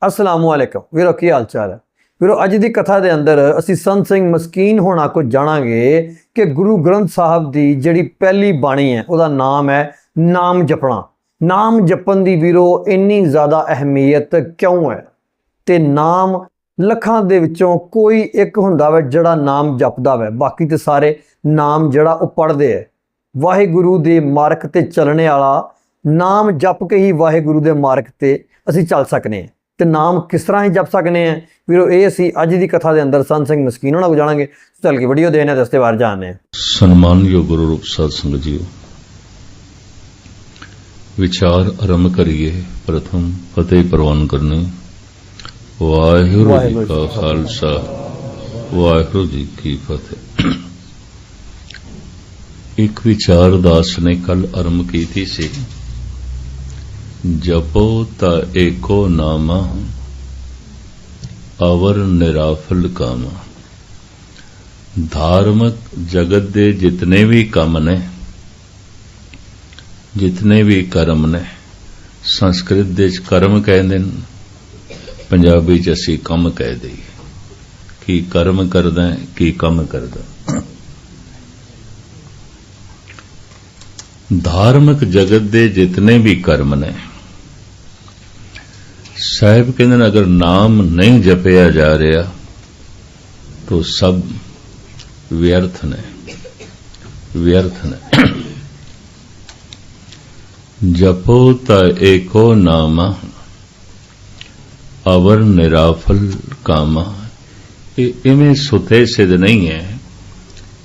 असलामुअलैकुम वीरो की हाल चाल है वीरो। अज की कथा के अंदर असी संत सिंह मस्कीन होना को जानांगे कि गुरु ग्रंथ साहब की जिहड़ी पहली बाणी है उसका नाम है नाम जपना। नाम जपन की वीरो इन्नी ज़्यादा अहमियत क्यों है? तो नाम लखां दे विचों कोई एक हुंदा वे जिहड़ा नाम जपदा वे, बाकी तो सारे नाम जिहड़ा वो पढ़दे है। वाहिगुरु दे मार्ग ते चलने वाला नाम जप के ही वाहिगुरु दे मार्ग ते असी चल सकने हैं। तो नाम किस तरह ही जप सकने हैं वीरो, ये असी अज की कथा के अंदर संत सिंह मस्कीन होना को जानांगे। चल के वीडियो देखने दस्ते बार जानने। सन्मानयोग गुरु रूप साध संगत जी, विचार आरंभ करिए। प्रथम फतेह प्रवान करने। वाहिगुरु जी का खालसा, वाहिगुरु जी की फतेह। एक विचार दास ने कल आरंभ की थी सी, जपो ता एको नामा अवर निराफल कामा। धार्मिक जगत दे जितने भी काम ने, जितने भी कर्म ने, संस्कृत दे कर्म कहते हैं, पंजाबी च असी कम कह दईए कि कर्म करदा की कम करदा। धार्मिक जगत दे जितने भी कर्म ने, साहिब कहते हैं अगर नाम नहीं जपया जा रहा तो सब व्यर्थ ने, व्यर्थ ने। जपो ता एको नामा अवर निराफल कामा। इवें सुते सिद्ध नहीं है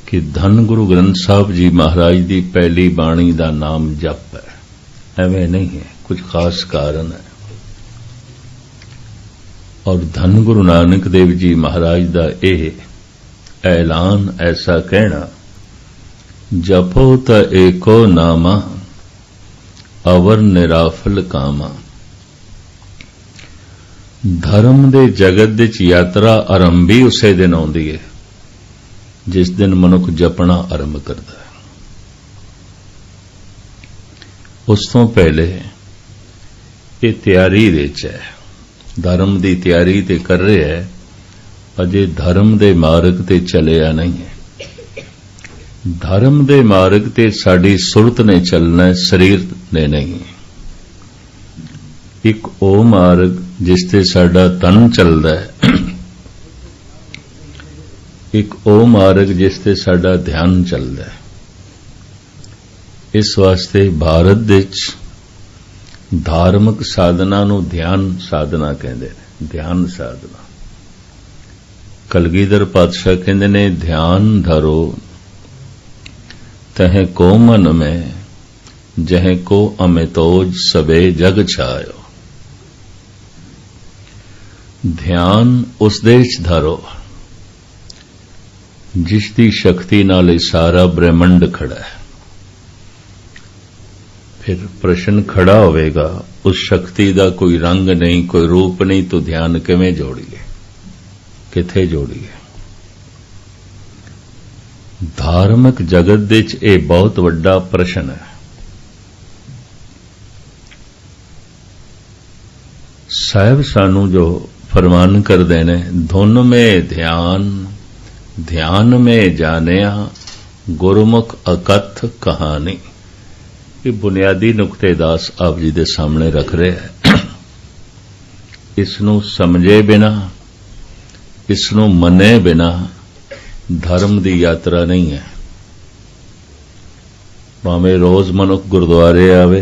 कि धन गुरु ग्रंथ साहब जी महाराज की पहली बाणी का नाम जप है, एवं नहीं है, कुछ खास कारण है। और धन गुरु नानक देव जी महाराज का यह ऐलान, ऐसा कहना, जपो त एको नामा अवर निराफल कामा। धर्म दे जगत दे यात्रा आरंभ ही उसे दिन आउंदी है जिस दिन मनुख जपना आरंभ करता है। उस तो पहले ये तैयारी विच है, धर्म की तैयारी ते कर रहे है, अजे धर्म दे मार्ग ते चलिया नहीं है। धर्म दे मार्ग ते साडी सुरत ने चलना है, शरीर ने नहीं। एक ओ मार्ग जिस ते साडा तन चलदा है, एक ओ मार्ग जिस ते साडा ध्यान चलदा है। इस वास्ते भारत विच धार्मिक साधना नूं ध्यान साधना कहंदे ने, ध्यान साधना। कलगीधर पातशाह कहंदे ने, ध्यान धरो तह को मन में, जह को अमितोज सबे जग छायो। ध्यान उस देश धरो जिसकी शक्ति नाल सारा ब्रह्मंड खड़ा है। फिर प्रश्न खड़ा होवेगा, उस शक्ति का कोई रंग नहीं, कोई रूप नहीं, तो ध्यान किवें जोड़िए, किथे जोड़िए? धार्मिक जगत विच यह बहुत वड्डा प्रश्न है। साहिब सानू जो फरमान करदे ने, धुन में ध्यान, ध्यान में जानिया, गुरमुख अकथ कहानी। ये बुनियादी नुकते दास आप जी दे सामने रख रहे हैं। इसनू समझे बिना, इसनू मने बिना धर्म की यात्रा नहीं है। भावें रोज मनुख गुरुद्वारे आवे,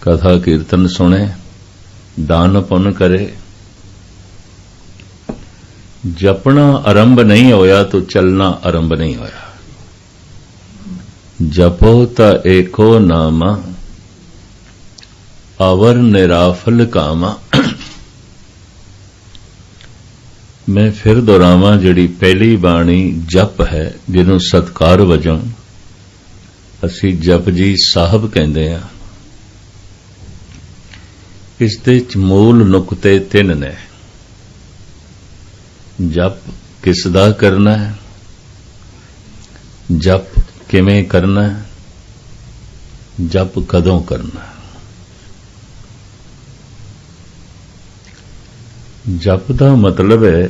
कथा कीर्तन सुने, दान पुण्य करे, जपना आरंभ नहीं होया तो चलना आरंभ नहीं होया। जपो ता एको नामा अवर निराफल कामा। मैं फिर दोहरावां, जिहड़ी पहली बाणी जप है, जिन्हों सत्कार वजों असी जप जी साहब कहंदे आ, इस दे च मूल नुकते तीन ने। जप किस दा करना है, जप किवें करना है, जप कदों करना है। ਜਪ ਦਾ ਮਤਲਬ ਹੈ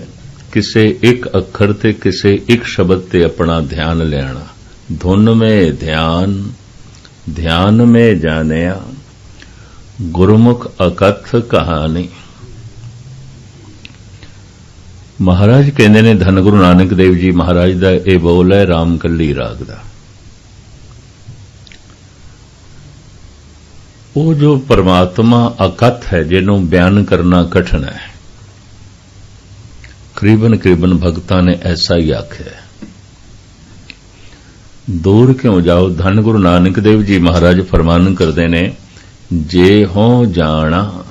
ਕਿਸੇ ਇੱਕ ਅੱਖਰ ਤੇ ਕਿਸੇ ਇੱਕ ਸ਼ਬਦ ਤੇ ਆਪਣਾ ਧਿਆਨ ਲੈਣਾ। ਧੁਨ ਮੇ ਧਿਆਨ, ਧਿਆਨ ਮੇ ਜਾਣਿਆ, ਗੁਰਮੁਖ ਅਕਥ ਕਹਾਣੀ। ਮਹਾਰਾਜ ਕਹਿੰਦੇ ਨੇ, ਧੰਨ ਗੁਰੂ ਨਾਨਕ ਦੇਵ ਜੀ ਮਹਾਰਾਜ ਦਾ ਇਹ ਬੋਲ ਹੈ ਰਾਮਕਲੀ ਰਾਗ ਦਾ। ਉਹ ਜੋ ਪਰਮਾਤਮਾ ਅਕਥ ਹੈ, ਜਿਹਨੂੰ ਬਿਆਨ ਕਰਨਾ ਕਠਿਨ ਹੈ, ਕਰੀਬਨ ਭਗਤਾਂ ਨੇ ਐਸਾ ਹੀ ਆਖਿਆ। ਦੂਰ ਕਿਉਂ ਜਾਓ, ਧੰਨ ਗੁਰੂ ਨਾਨਕ ਦੇਵ ਜੀ ਮਹਾਰਾਜ ਫਰਮਾਨ ਕਰਦੇ ਨੇ, ਜੇ ਹੋ ਜਾਣਾ,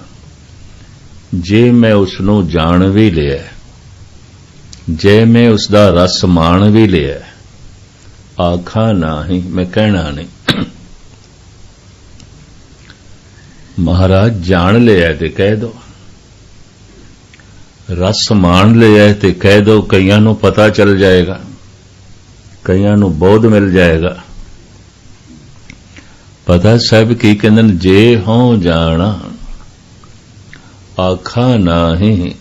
ਜੇ ਮੈਂ ਉਸ ਨੂੰ ਜਾਣ ਵੀ ਲਿਆ, ਜੇ ਮੈਂ ਉਸ ਦਾ ਰਸ ਮਾਣ ਵੀ ਲਿਆ, ਆਖਾ ਨਹੀਂ, ਮੈਂ ਕਹਿਣਾ ਨਹੀਂ। ਮਹਾਰਾਜ ਜਾਣ ਲਿਆ ਤੇ ਕਹਿ ਦੋ, ਰਸ ਮਾਣ ਲਿਆ ਤੇ ਕਹਿ ਦੋ। ਕਈਆਂ ਨੂੰ ਪਤਾ ਚੱਲ ਜਾਏਗਾ, ਕਈਆਂ ਨੂੰ ਬੋਧ ਮਿਲ ਜਾਏਗਾ। ਪਤਾ ਸਾਹਿਬ ਕੀ ਕਹਿੰਦੇ ਨੇ, ਜੇ ਹੋ ਜਾਣਾ, ਆਖਾ ਨਹੀਂ,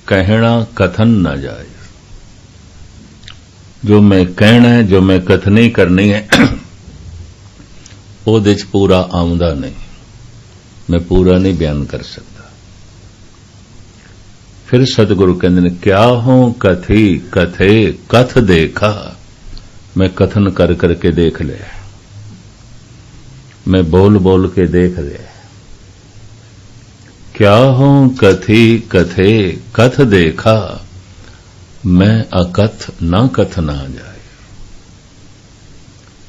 ਕਹਿਣਾ ਕਥਨ ਨਾ ਜਾਏ। ਜੋ ਮੈਂ ਕਹਿਣਾ ਹੈ, ਜੋ ਮੈਂ ਕਥਨੀ ਕਰਨੀ ਹੈ, ਉਹਦੇ ਚ ਪੂਰਾ ਆਉਂਦਾ ਨਹੀਂ, ਮੈਂ ਪੂਰਾ ਨਹੀਂ ਬਿਆਨ ਕਰ ਸਕਦਾ। ਫਿਰ ਸਤਿਗੁਰੂ ਕਹਿੰਦੇ ਨੇ, ਕਿਆ ਹੋ ਕਥੀ ਕਥੇ ਕਥ ਦੇਖਾ, ਮੈਂ ਕਥਨ ਕਰ ਕਰਕੇ ਦੇਖ ਲਿਆ, ਮੈਂ ਬੋਲ ਬੋਲ ਕੇ ਦੇਖ ਲਿਆ। ਕਿਆ ਹੋ ਕਥੀ ਕਥੇ ਕਥ ਦੇਖਾ, ਮੈਂ ਅਕਥ ਨਾ ਕਥ ਨਾ ਜਾਏ।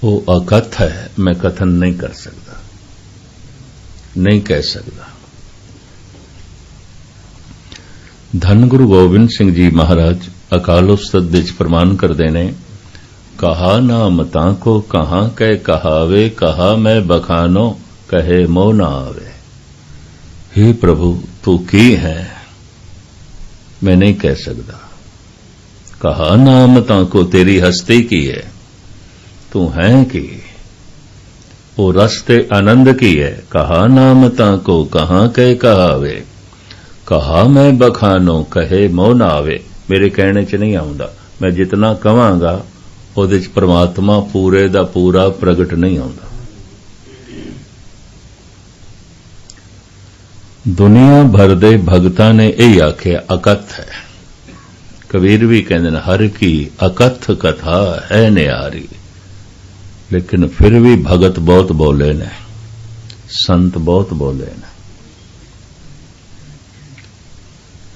ਉਹ ਅਕਥ ਹੈ, ਮੈਂ ਕਥਨ ਨਹੀਂ ਕਰ ਸਕਦਾ, ਨਹੀਂ ਕਹਿ ਸਕਦਾ। ਧੰਨ ਗੁਰੂ ਗੋਬਿੰਦ ਸਿੰਘ ਜੀ ਮਹਾਰਾਜ ਅਕਾਲ ਉਸਤਤ ਵਿੱਚ ਪ੍ਰਮਾਨ ਕਰਦੇ ਨੇ, ਕਹਾ ਨਾਮ ਤਾਂ ਕੋ ਕਹਾਂ ਕਹਿ ਕਹਾਵੇ, ਕਹਾ ਮੈਂ ਬਖਾਨੋ ਕਹੇ ਮੋਹ ਨਾ ਆਵੇ। हे प्रभु, तू की है, मैं नहीं कह सकता। कहा नाम ताको, तेरी हस्ती की है, तू है की, वो रस्ते आनंद की है। कहा नाम ताको कहाँ कह कहावे, कहा मैं बखानो कहे मोह ना आवे। मेरे कहने च नहीं आउंदा, मैं जितना कहांगा ਉਹਦੇ ਚ परमात्मा पूरे दा पूरा प्रगट नहीं आउंदा। दुनिया भर दे भगतां ने यही आख्या अकथ है। कबीर भी कहते हैं, हर की अकथ कथा है न्यारी। लेकिन फिर भी भगत बहुत बोले ने, संत बहुत बोले ने।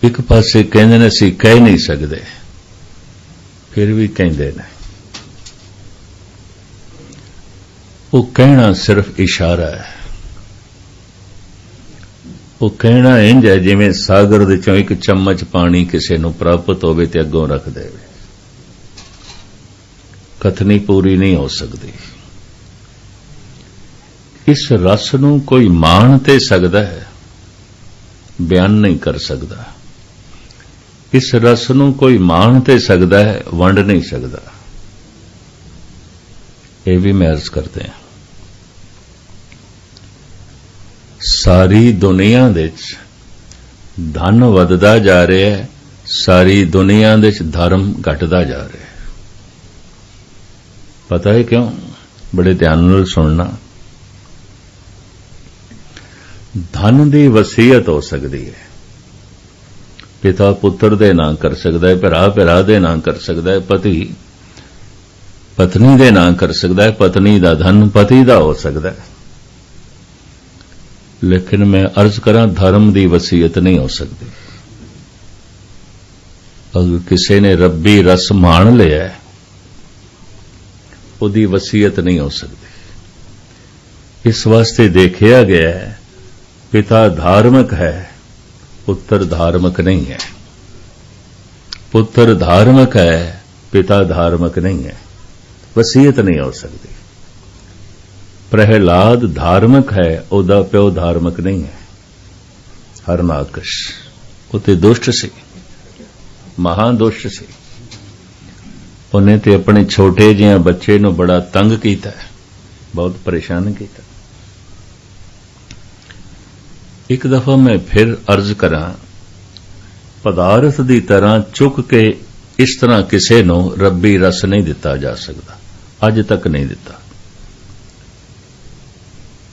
एक पासे कहते ने असीं कह नहीं सकते, फिर भी कहते ने। वो कहना सिर्फ इशारा है। वो कहना इंज है जिवें सागर दे चों एक चम्मच पानी किसी नूं प्राप्त होवे ते अगों रख देवे। कथनी पूरी नहीं हो सकती। इस रस नूं कोई माण ते सकदा है, बयान नहीं कर सकदा। इस रस नूं कोई माण ते सकदा है, वंड नहीं सकदा। ये भी मैं अर्ज करते हैं। सारी दुनिया दे धन वधदा जा रहा है, सारी दुनिया दे धर्म घटदा जा रहा है। पता है क्यों? बड़े ध्यान नाल सुनना। धन दी वसीयत हो सकती है, पिता पुत्र दे नां कर सकता है, भरा भरा दे नां कर सकता है, पति पत्नी दे नां कर सकता है, पत्नी दा धन पति दा हो सकता है। लेकिन मैं अर्ज करा, धर्म दी वसीयत नहीं हो सकती। अगर किसी ने रब्बी रस मान लिया है, उदी वसीयत नहीं हो सकती। इस वास्ते देखा गया है, पिता धार्मिक है, पुत्र धार्मिक नहीं है। पुत्र धार्मिक है, पिता धार्मिक नहीं है, वसीयत नहीं हो सकती। प्रहलाद धार्मिक है, ओदा प्यो धार्मिक नहीं है। हरनाकश उते दुष्ट सी, महादुष्ट सी। उन्हें ते अपने छोटे जिहे बच्चे नूं बड़ा तंग कीता, बहुत परेशान कीता। एक दफा मैं फिर अर्ज करा, ਪਦਾਰਥ ਦੀ ਤਰ੍ਹਾਂ ਚੁੱਕ ਕੇ ਇਸ ਤਰ੍ਹਾਂ ਕਿਸੇ ਨੂੰ ਰੱਬੀ ਰਸ ਨਹੀਂ ਦਿੱਤਾ ਜਾ ਸਕਦਾ, ਅੱਜ ਤੱਕ ਨਹੀਂ ਦਿੱਤਾ।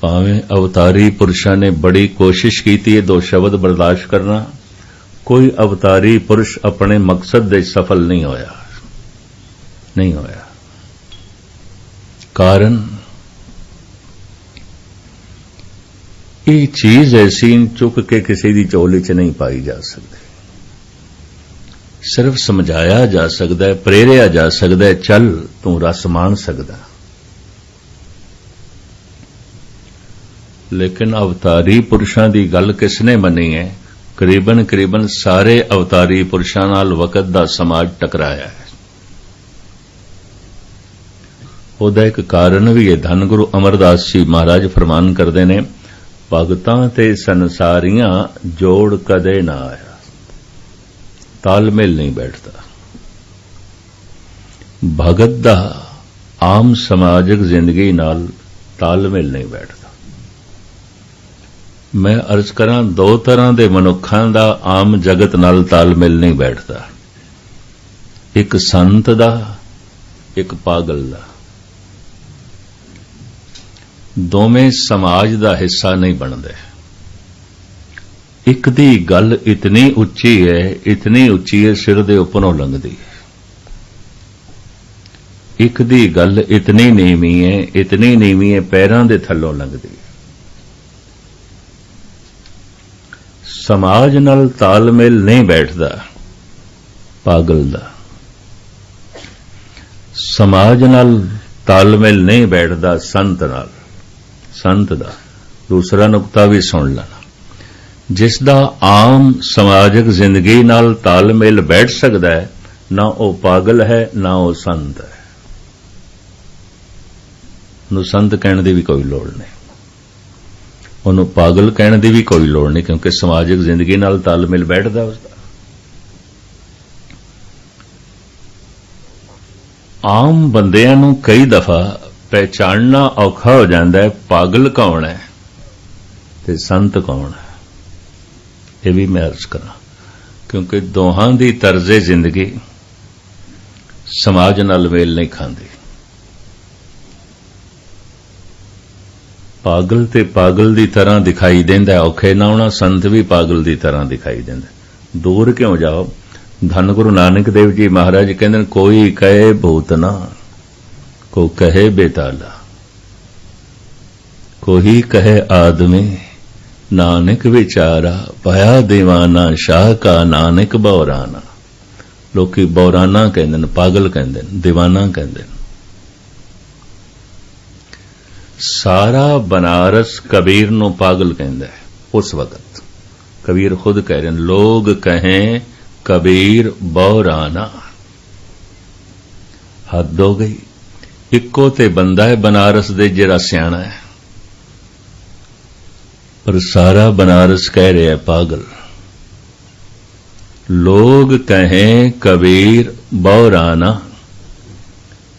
ਭਾਵੇਂ ਅਵਤਾਰੀ ਪੁਰਸ਼ਾਂ ਨੇ ਬੜੀ ਕੋਸ਼ਿਸ਼ ਕੀਤੀ ਇਹ ਦੋ ਸ਼ਬਦ ਬਰਦਾਸ਼ਤ ਕਰਨਾ, ਕੋਈ ਅਵਤਾਰੀ ਪੁਰਸ਼ ਆਪਣੇ ਮਕਸਦ ਦੇ ਸਫਲ ਨਹੀਂ ਹੋਇਆ। ਕਾਰਨ ਇਹ ਚੀਜ਼ ਐਸੀ ਚੁੱਕ ਕੇ ਕਿਸੇ ਦੀ ਝੋਲੀ 'ਚ ਨਹੀਂ ਪਾਈ ਜਾ ਸਕਦੀ। ਸਿਰਫ ਸਮਝਾਇਆ ਜਾ ਸਕਦਾ ਹੈ, ਪ੍ਰੇਰਿਆ ਜਾ ਸਕਦਾ ਹੈ, ਚੱਲ ਤੂੰ ਰਸ ਮਾਣ ਸਕਦਾ। ਲੇਕਿਨ ਅਵਤਾਰੀ ਪੁਰਸ਼ਾਂ ਦੀ ਗੱਲ ਕਿਸਨੇ ਮੰਨੀ ਹੈ? ਕਰੀਬਨ ਸਾਰੇ ਅਵਤਾਰੀ ਪੁਰਸ਼ਾਂ ਨਾਲ ਵਕਤ ਦਾ ਸਮਾਜ ਟਕਰਾਇਆ ਹੈ। ਉਹਦਾ ਇੱਕ ਕਾਰਨ ਵੀ ਹੈ। ਧੰਨ ਗੁਰੂ ਅਮਰਦਾਸ ਜੀ ਮਹਾਰਾਜ ਫਰਮਾਨ ਕਰਦੇ ਨੇ, ਭਗਤਾਂ ਤੇ ਸੰਸਾਰੀਆਂ ਜੋੜ ਕਦੇ ਨਾ ਆਇਆ, ਤਾਲਮੇਲ ਨਹੀਂ ਬੈਠਦਾ। ਭਗਤ ਦਾ ਆਮ ਸਮਾਜਿਕ ਜ਼ਿੰਦਗੀ ਨਾਲ ਤਾਲਮੇਲ ਨਹੀਂ ਬੈਠਦਾ। ਮੈਂ ਅਰਜ਼ ਕਰਾਂ, ਦੋ ਤਰ੍ਹਾਂ ਦੇ ਮਨੁੱਖਾਂ ਦਾ ਆਮ ਜਗਤ ਨਾਲ ਤਾਲਮੇਲ ਨਹੀਂ ਬੈਠਦਾ, ਇੱਕ ਸੰਤ ਦਾ, ਇੱਕ ਪਾਗਲ ਦਾ। ਦੋਵੇਂ ਸਮਾਜ ਦਾ ਹਿੱਸਾ ਨਹੀਂ ਬਣਦੇ। ਇੱਕ ਦੀ ਗੱਲ ਇਤਨੀ ਉੱਚੀ ਹੈ ਸਿਰ ਦੇ ਉੱਪਰੋਂ ਲੰਘਦੀ ਹੈ। ਇੱਕ ਦੀ ਗੱਲ ਇਤਨੀ ਨੀਵੀਂ ਹੈ ਪੈਰਾਂ ਦੇ ਥੱਲੋਂ ਲੰਘਦੀ ਹੈ। ਸਮਾਜ ਨਾਲ ਤਾਲਮੇਲ ਨਹੀਂ ਬੈਠਦਾ ਪਾਗਲ ਦਾ, ਸਮਾਜ ਨਾਲ ਤਾਲਮੇਲ ਨਹੀਂ ਬੈਠਦਾ ਸੰਤ ਨਾਲ, ਸੰਤ ਦਾ। ਦੂਸਰਾ ਨੁਕਤਾ ਵੀ ਸੁਣ ਲੈਣਾ, ਜਿਸ ਦਾ ਆਮ ਸਮਾਜਿਕ ਜ਼ਿੰਦਗੀ ਨਾਲ ਤਾਲਮੇਲ ਬੈਠ ਸਕਦਾ ਹੈ, ਨਾ ਉਹ ਪਾਗਲ ਹੈ ਨਾ ਉਹ ਸੰਤ ਹੈ। ਉਹਨੂੰ ਸੰਤ ਕਹਿਣ ਦੀ ਵੀ ਕੋਈ ਲੋੜ ਨਹੀਂ, ਉਹਨੂੰ ਪਾਗਲ ਕਹਿਣ ਦੀ ਵੀ ਕੋਈ ਲੋੜ ਨਹੀਂ, ਕਿਉਂਕਿ ਸਮਾਜਿਕ ਜ਼ਿੰਦਗੀ ਨਾਲ ਤਾਲਮੇਲ ਬੈਠਦਾ ਉਸਦਾ। ਆਮ ਬੰਦਿਆਂ ਨੂੰ ਕਈ ਦਫਾ ਪਹਿਚਾਨਣਾ ਔਖਾ ਹੋ ਜਾਂਦਾ ਹੈ, ਪਾਗਲ ਕੌਣ ਹੈ ਤੇ ਸੰਤ ਕੌਣ ਹੈ। ਇਹ ਵੀ ਮੈਂ ਅਰਜ਼ ਕਰਾਂ, ਕਿਉਂਕਿ ਦੋਹਾਂ ਦੀ ਤਰਜ਼ੇ ਜ਼ਿੰਦਗੀ ਸਮਾਜ ਨਾਲ ਮੇਲ ਨਹੀਂ ਖਾਂਦੀ। ਪਾਗਲ ਤੇ ਪਾਗਲ ਦੀ ਤਰ੍ਹਾਂ ਦਿਖਾਈ ਦਿੰਦਾ, ਔਖੇ ਨਾ ਹੋਣਾ, ਸੰਤ ਵੀ ਪਾਗਲ ਦੀ ਤਰ੍ਹਾਂ ਦਿਖਾਈ ਦਿੰਦਾ। ਦੂਰ ਕਿਉਂ ਜਾਓ? ਧੰਨ ਗੁਰੂ ਨਾਨਕ ਦੇਵ ਜੀ ਮਹਾਰਾਜ ਕਹਿੰਦੇ, ਕੋਈ ਕਹੇ ਭੂਤ ਨਾ, ਕੋ ਕਹੇ ਬੇਤਾਲਾ, ਕੋਈ ਕਹੇ ਆਦਮੀ, ਨਾਨਕ ਵਿਚਾਰਾ, ਭਇਆ دیਵਾਨਾ ਸ਼ਾਹ ਕਾ ਨਾਨਕ ਬੌਰਾਨਾ। ਲੋਕੀ ਬੌਰਾਨਾ ਕਹਿੰਦੇ ਨੇ, ਪਾਗਲ ਕਹਿੰਦੇ ਨੇ, دیਵਾਨਾ ਕਹਿੰਦੇ ਨੇ। ਸਾਰਾ ਬਨਾਰਸ ਕਬੀਰ ਨੂੰ ਪਾਗਲ ਕਹਿੰਦਾ ਹੈ। ਉਸ ਵਕਤ ਕਬੀਰ ਖੁਦ ਕਹਿ ਰਹੇ ਨੇ, ਲੋਗ ਕਹੇ ਕਬੀਰ ਬੌਰਾਨਾ। ਹੱਦ ਹੋ ਗਈ। ਇੱਕੋ ਤੇ ਬੰਦਾ ਹੈ ਬਨਾਰਸ ਦੇ ਜਿਹੜਾ ਸਿਆਣਾ ਹੈ, ਪਰ ਸਾਰਾ ਬਨਾਰਸ ਕਹਿ ਰਿਹਾ ਪਾਗਲ। ਲੋਗ ਕਹੇ ਕਬੀਰ ਬੌਰਾਨਾ,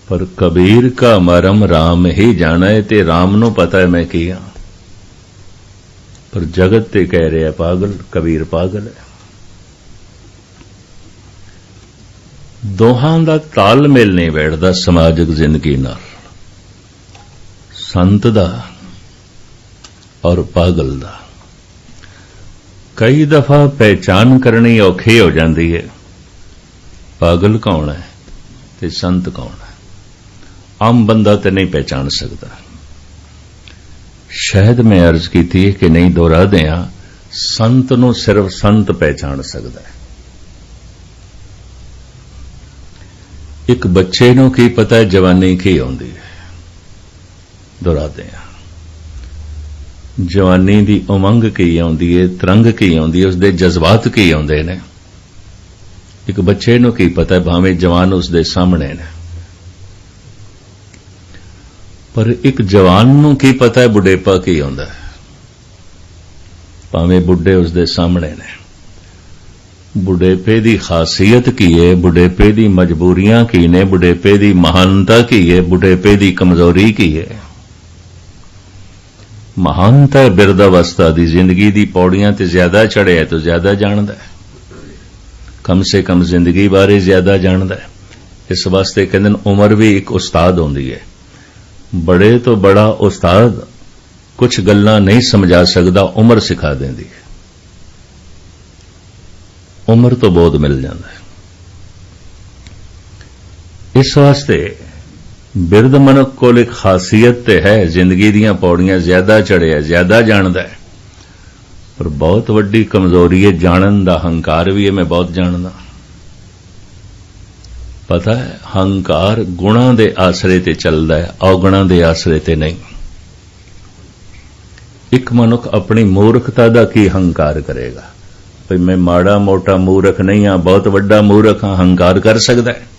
ਪਰ ਕਬੀਰ का मरम राम ही जाना है, ते राम ਨੂੰ ਪਤਾ ਹੈ ਮੈਂ ਕੀ ਹਾਂ। ਪਰ ਜਗਤ ਤੇ ਕਹਿ ਰਿਹਾ ਪਾਗਲ, ਕਬੀਰ ਪਾਗਲ ਹੈ। ਦੋਹਾਂ ਦਾ ਤਾਲਮੇਲ ਨਹੀਂ ਬੈਠਦਾ ਸਮਾਜਿਕ ਜ਼ਿੰਦਗੀ ਨਾਲ, ਸੰਤ ਦਾ ਔਰ ਪਾਗਲ ਦਾ। ਕਈ ਦਫਾ ਪਹਿਚਾਨ ਕਰਨੀ ਔਖੀ ਹੋ ਜਾਂਦੀ ਹੈ, ਪਾਗਲ ਕੌਣ ਹੈ ਤੇ ਸੰਤ ਕੌਣ ਹੈ। ਆਮ ਬੰਦਾ ਤੇ ਨਹੀਂ ਪਹਿਚਾਨ ਸਕਦਾ। ਸ਼ਾਇਦ ਮੈਂ ਅਰਜ਼ ਕੀਤੀ ਹੈ ਕਿ ਨਹੀਂ ਦੁਹਰਾ ਦਿਆਂ, ਸੰਤ ਨੂੰ ਸਿਰਫ ਸੰਤ ਪਹਿਚਾਨ ਸਕਦਾ ਹੈ। ਇੱਕ ਬੱਚੇ ਨੂੰ ਕੀ ਪਤਾ ਹੈ ਜਵਾਨੀ ਕੀ ਆਉਂਦੀ ਹੈ? ਦੁਹਰਾ ਦਿਆਂ, ਜਵਾਨੀ ਦੀ ਉਮੰਗ ਕੀ ਆਉਂਦੀ ਹੈ, ਤਰੰਗ ਕੀ ਆਉਂਦੀ ਹੈ, ਉਸਦੇ ਜਜ਼ਬਾਤ ਕੀ ਆਉਂਦੇ ਨੇ। ਇੱਕ ਬੱਚੇ ਨੂੰ ਕੀ ਪਤਾ ਹੈ, ਭਾਵੇਂ ਜਵਾਨ ਉਸਦੇ ਸਾਹਮਣੇ ਨੇ। ਪਰ ਇੱਕ ਜਵਾਨ ਨੂੰ ਕੀ ਪਤਾ ਹੈ ਬੁਢੇਪਾ ਕੀ ਆਉਂਦਾ ਹੈ, ਭਾਵੇਂ ਬੁੱਢੇ ਉਸਦੇ ਸਾਹਮਣੇ ਨੇ। ਬੁਢੇਪੇ ਦੀ ਖਾਸੀਅਤ ਕੀ ਹੈ, ਬੁਢੇਪੇ ਦੀ ਮਜਬੂਰੀਆਂ ਕੀ ਨੇ, ਬੁਢੇਪੇ ਦੀ ਮਹਾਨਤਾ ਕੀ ਹੈ, ਬੁਢੇਪੇ ਦੀ ਕਮਜ਼ੋਰੀ ਕੀ ਹੈ। ਮਹਾਨਤਾ ਬਿਰਧ ਅਵਸਥਾ ਦੀ ਜ਼ਿੰਦਗੀ ਦੀ ਪੌੜੀਆਂ ਤੇ ਜ਼ਿਆਦਾ ਚੜ੍ਹਿਆ ਤਾਂ ਜ਼ਿਆਦਾ ਜਾਣਦਾ ਹੈ। कम से कम जिंदगी बारे ज्यादा जानदा है। इस वास्ते कहंदे ने उम्र भी एक उस्ताद होंदी है। बड़े तो बड़ा उस्ताद कुछ गल्लां नहीं समझा सकदा, उम्र सिखा देंदी है। उम्र तो बहुत मिल जाता है। इस वास्ते बिरध मनुख कोल एक खासियत ते है, जिंदगी दीयां पौड़ियां ज्यादा चढ़िया, ज्यादा जानदा है। पर बहुत वड्डी कमजोरी है जानन दा, हंकार भी है मैं बहुत जानदा। पता है हंकार गुणां दे आसरे ते चलदा है, अवगुणां दे आसरे ते नहीं। एक मनुख अपनी मूर्खता दा की हंकार करेगा, भाई मैं माड़ा मोटा मूर्ख नहीं हाँ, बहुत वड्डा मूर्ख हाँ, हंकार कर सकदा है।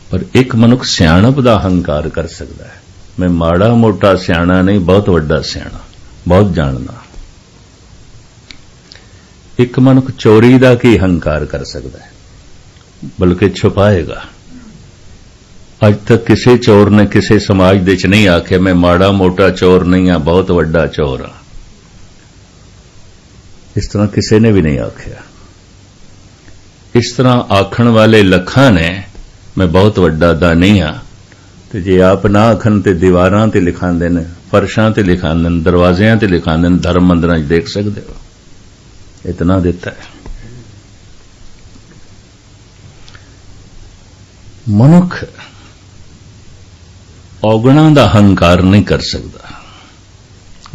पर एक मनुख सियाणप दा हंकार कर सकदा है, मैं माड़ा मोटा सियाणा नहीं, बहुत वड्डा सियाणा, बहुत जानदा। एक मनुख चोरी दा की हंकार कर सकदा है, बल्कि छुपाएगा। अज तक किसी चोर ने किसी समाज दे च नहीं आखे मैं माड़ा मोटा चोर नहीं हाँ, बहुत वड्डा चोर हाँ। इस तरह किसी ने भी नहीं आख्या। इस तरह आखण वाले लखां ने मैं बहुत वड्डा दानी हाँ, ते जे आप ना आखन ते दीवारां ते लिखांदे ने, फर्शां ते लिखांदे ने, दरवाजियां ते लिखांदे ने, धर्म मंदिरां च देख सकदे हो। इतना दिता है। मनुख औगुणां दा हंकार नहीं कर सकदा,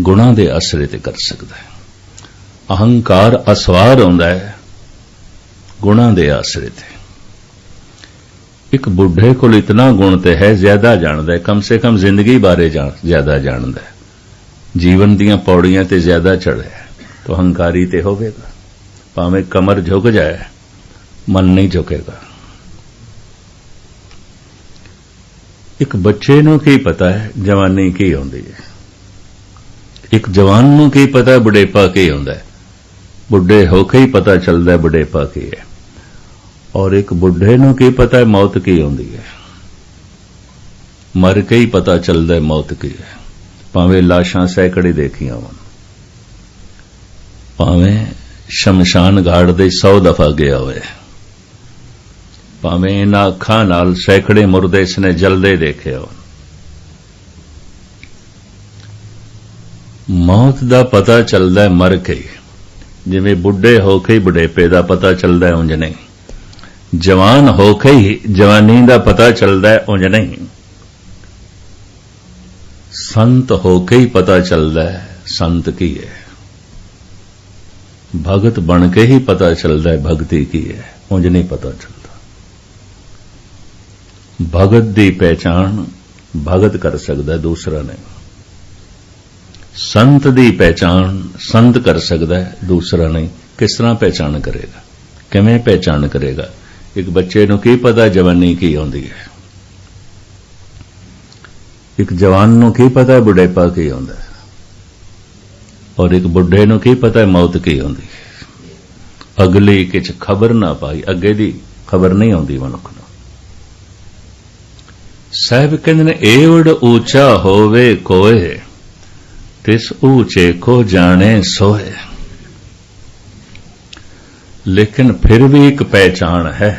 गुणां दे असरे ते कर सकदा है। अहंकार असवार होंदा है गुणां दे आसरे ते। एक बुढ़े कोल इतना गुण ते है, ज्यादा जानदा है, कम से कम जिंदगी बारे ज्यादा जानदा है, जीवन दीयां पौड़ियां ते ज्यादा चढ़े, तो हंकारी ते होवेगा। भावें कमर झुक जाए, मन नहीं झुकेगा। एक बच्चे नूं की पता है जवानी की होंदी है, एक जवान नूं की पता है बुढ़ेपा की होंदा है, बुढ़े होके ही पता चलता है बुढ़ेपा की है। और एक बुढ़े नूं की पता है मौत की होंदी है, मर के ही पता चलता है मौत की है। भावें लाशां सैकड़े देखियां होण, भावें शमशान घाट दे 100 दफा गया होए, भावें इन्हां अखां नाल सैकड़े मुर्दे इसने जलदे देखे होण। मौत दा पता चलदा है मर के, जिवें बुढ़े होके ही बुढ़ेपे दा पता चलदा है उंज नहीं, जवान होके ही जवानी दा पता चलदा है उंज नहीं, संत होके ही पता चलदा है संत की है, भगत बन के ही पता चलदा है भगती की है, उंज नहीं पता चलदा। भगत दी पहचान भगत कर सकदा है, दूसरा नहीं। संत दी पहचान संत कर सकदा है, दूसरा नहीं। किस तरह पहचान करेगा, किवें पहचान करेगा? एक बच्चे नूं की पता जवानी की होंदी है, एक जवान नूं की पता बुढ़ेपा की होंदा है, और एक बुढ़े नूं की पता मौत की होंदी है। अगली किछ खबर ना पाई, अगे दी खबर नहीं आउंदी मनुख नूं। साहिब कहंदे ने एवड़ ऊंचा होवे कोए, तिस ऊंचे को जाने सोए। लेकिन फिर भी एक पहचान है।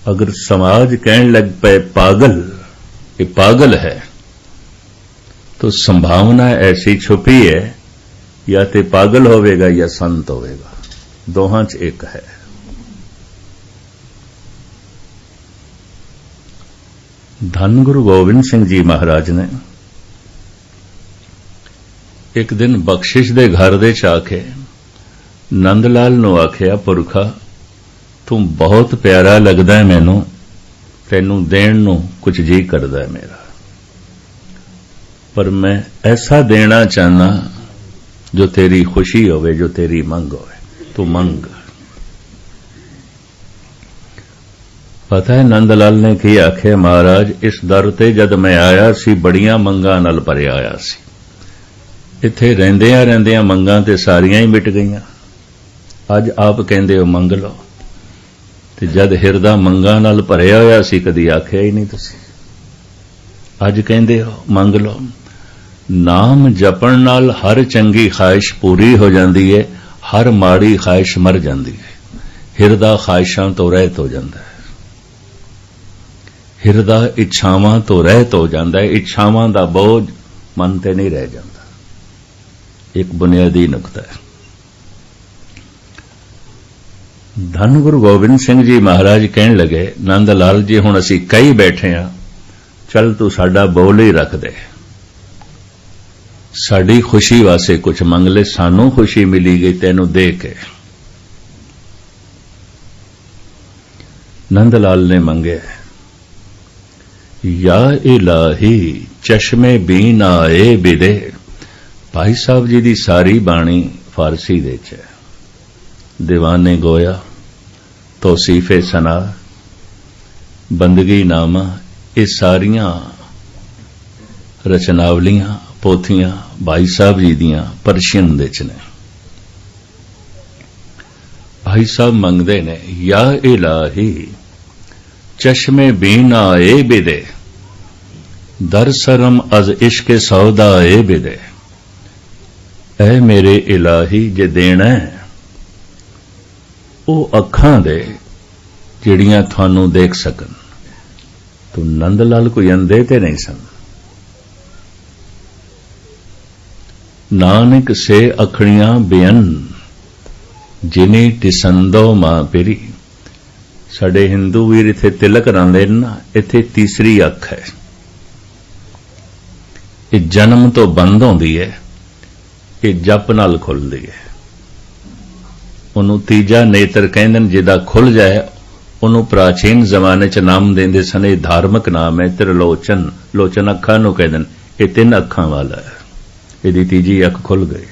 अगर समाज कहने लग पे पागल, ये पागल है, तो संभावना ऐसी छुपी है या ते पागल होवेगा या संत होवेगा, दोहां च एक है। धन गुरु गोबिंद सिंह जी महाराज ने एक दिन बख्शिश दे घर दे च आके नंद लाल नूं आखिया, पुरखा तू बहुत प्यारा लगदा है मैनू, तैनू देण नूं कुछ जी करदा है मेरा, पर मैं ऐसा देना चाहना जो तेरी खुशी होवे, जो तेरी मंग होवे, तू मंग। पता है नंदलाल ने की आखिया, महाराज इस दर ते जद मैं आया सी बड़ियां मंगां नाल भरिया आया सी, इत्थे रहिंदियां रहिंदियां मंगां ते सारियां ही मिट गईयां। अज आप कहंदे हो मंग लो, ते जद हिरदा मंगां नाल भरिया होया सी कदी आखिया ही नहीं तुसीं, अज कहंदे हो मंग लो। नाम जपण नाल हर चंगी ख्वाहिश पूरी हो जाती है, हर माड़ी ख्वाहिश मर जाती है, हिरदा ख्वाहिशां तो रहत हो जाता है, हिरदा इच्छावां तो रहत हो जाता है, इच्छावां दा बोझ मन ते नहीं रह जाता। एक बुनियादी नुकता है। धन गुरु गोबिंद सिंह जी महाराज कहन लगे, नंद लाल जी हुण असीं कई बैठे हां, चल तू साडा बोल ही रख दे, साडी खुशी वास्ते कुछ मंग ले, सानू खुशी मिली गई तैनू दे के। नंद लाल ने मंगे, या इलाही चश्मे बीन आए बिदे। भाई साहब जी दी सारी बाणी फारसी दे च है। दीवाने गोया, तौसीफे सना, बंदगी नामा, ये सारियां रचनावलियां पोथियां भाई साहब जी दियां परशियन दे च ने। भाई साहब मंगदे ने, या इलाही चश्मे बीन आए बिदे, दर सरम अज इश्क सौदा ए बिदे। ऐ मेरे इलाही जे देना है ਉਹ ਅੱਖਾਂ ਦੇ ਜਿਹੜੀਆਂ ਤੁਹਾਨੂੰ ਦੇਖ ਸਕਣ। ਤੋ ਨੰਦ ਲਾਲ ਕੋਈ ਅੰਧੇ ਤੇ ਨਹੀਂ ਸਨ। ਨਾਨਕ ਸੇ ਅਖਣੀਆਂ ਬੇਅਨ ਜਿਨੇ ਟਿਸੰਦੋ ਮਾਂ ਪੇਰੀ। ਸਾਡੇ ਹਿੰਦੂ ਵੀਰ ਇੱਥੇ ਤਿਲਕ ਰਾਂਦੇ ਨੇ ਨਾ, ਇੱਥੇ ਤੀਸਰੀ ਅੱਖ ਹੈ। ਇਹ ਜਨਮ ਤੋਂ ਬੰਦ ਹੁੰਦੀ ਹੈ, ਇਹ ਜਪ ਨਾਲ ਖੁੱਲਦੀ ਹੈ। ਉਹਨੂੰ ਤੀਜਾ ਨੇਤਰ ਕਹਿੰਦੇ ਨੇ, ਜਿਹਦਾ ਖੁੱਲ ਜਾਏ ਉਹਨੂੰ ਪ੍ਰਾਚੀਨ ਜ਼ਮਾਨੇ 'ਚ ਨਾਮ ਦਿੰਦੇ ਸਨ। ਇਹ ਧਾਰਮਿਕ ਨਾਮ ਹੈ, ਤ੍ਰਿਲੋਚਨ। ਲੋਚਨ ਅੱਖਾਂ ਨੂੰ ਕਹਿੰਦੇ ਨੇ, ਇਹ 3 ਅੱਖਾਂ ਵਾਲਾ ਹੈ। ਇਹਦੀ ਤੀਜੀ ਅੱਖ ਖੁੱਲ ਗਈ।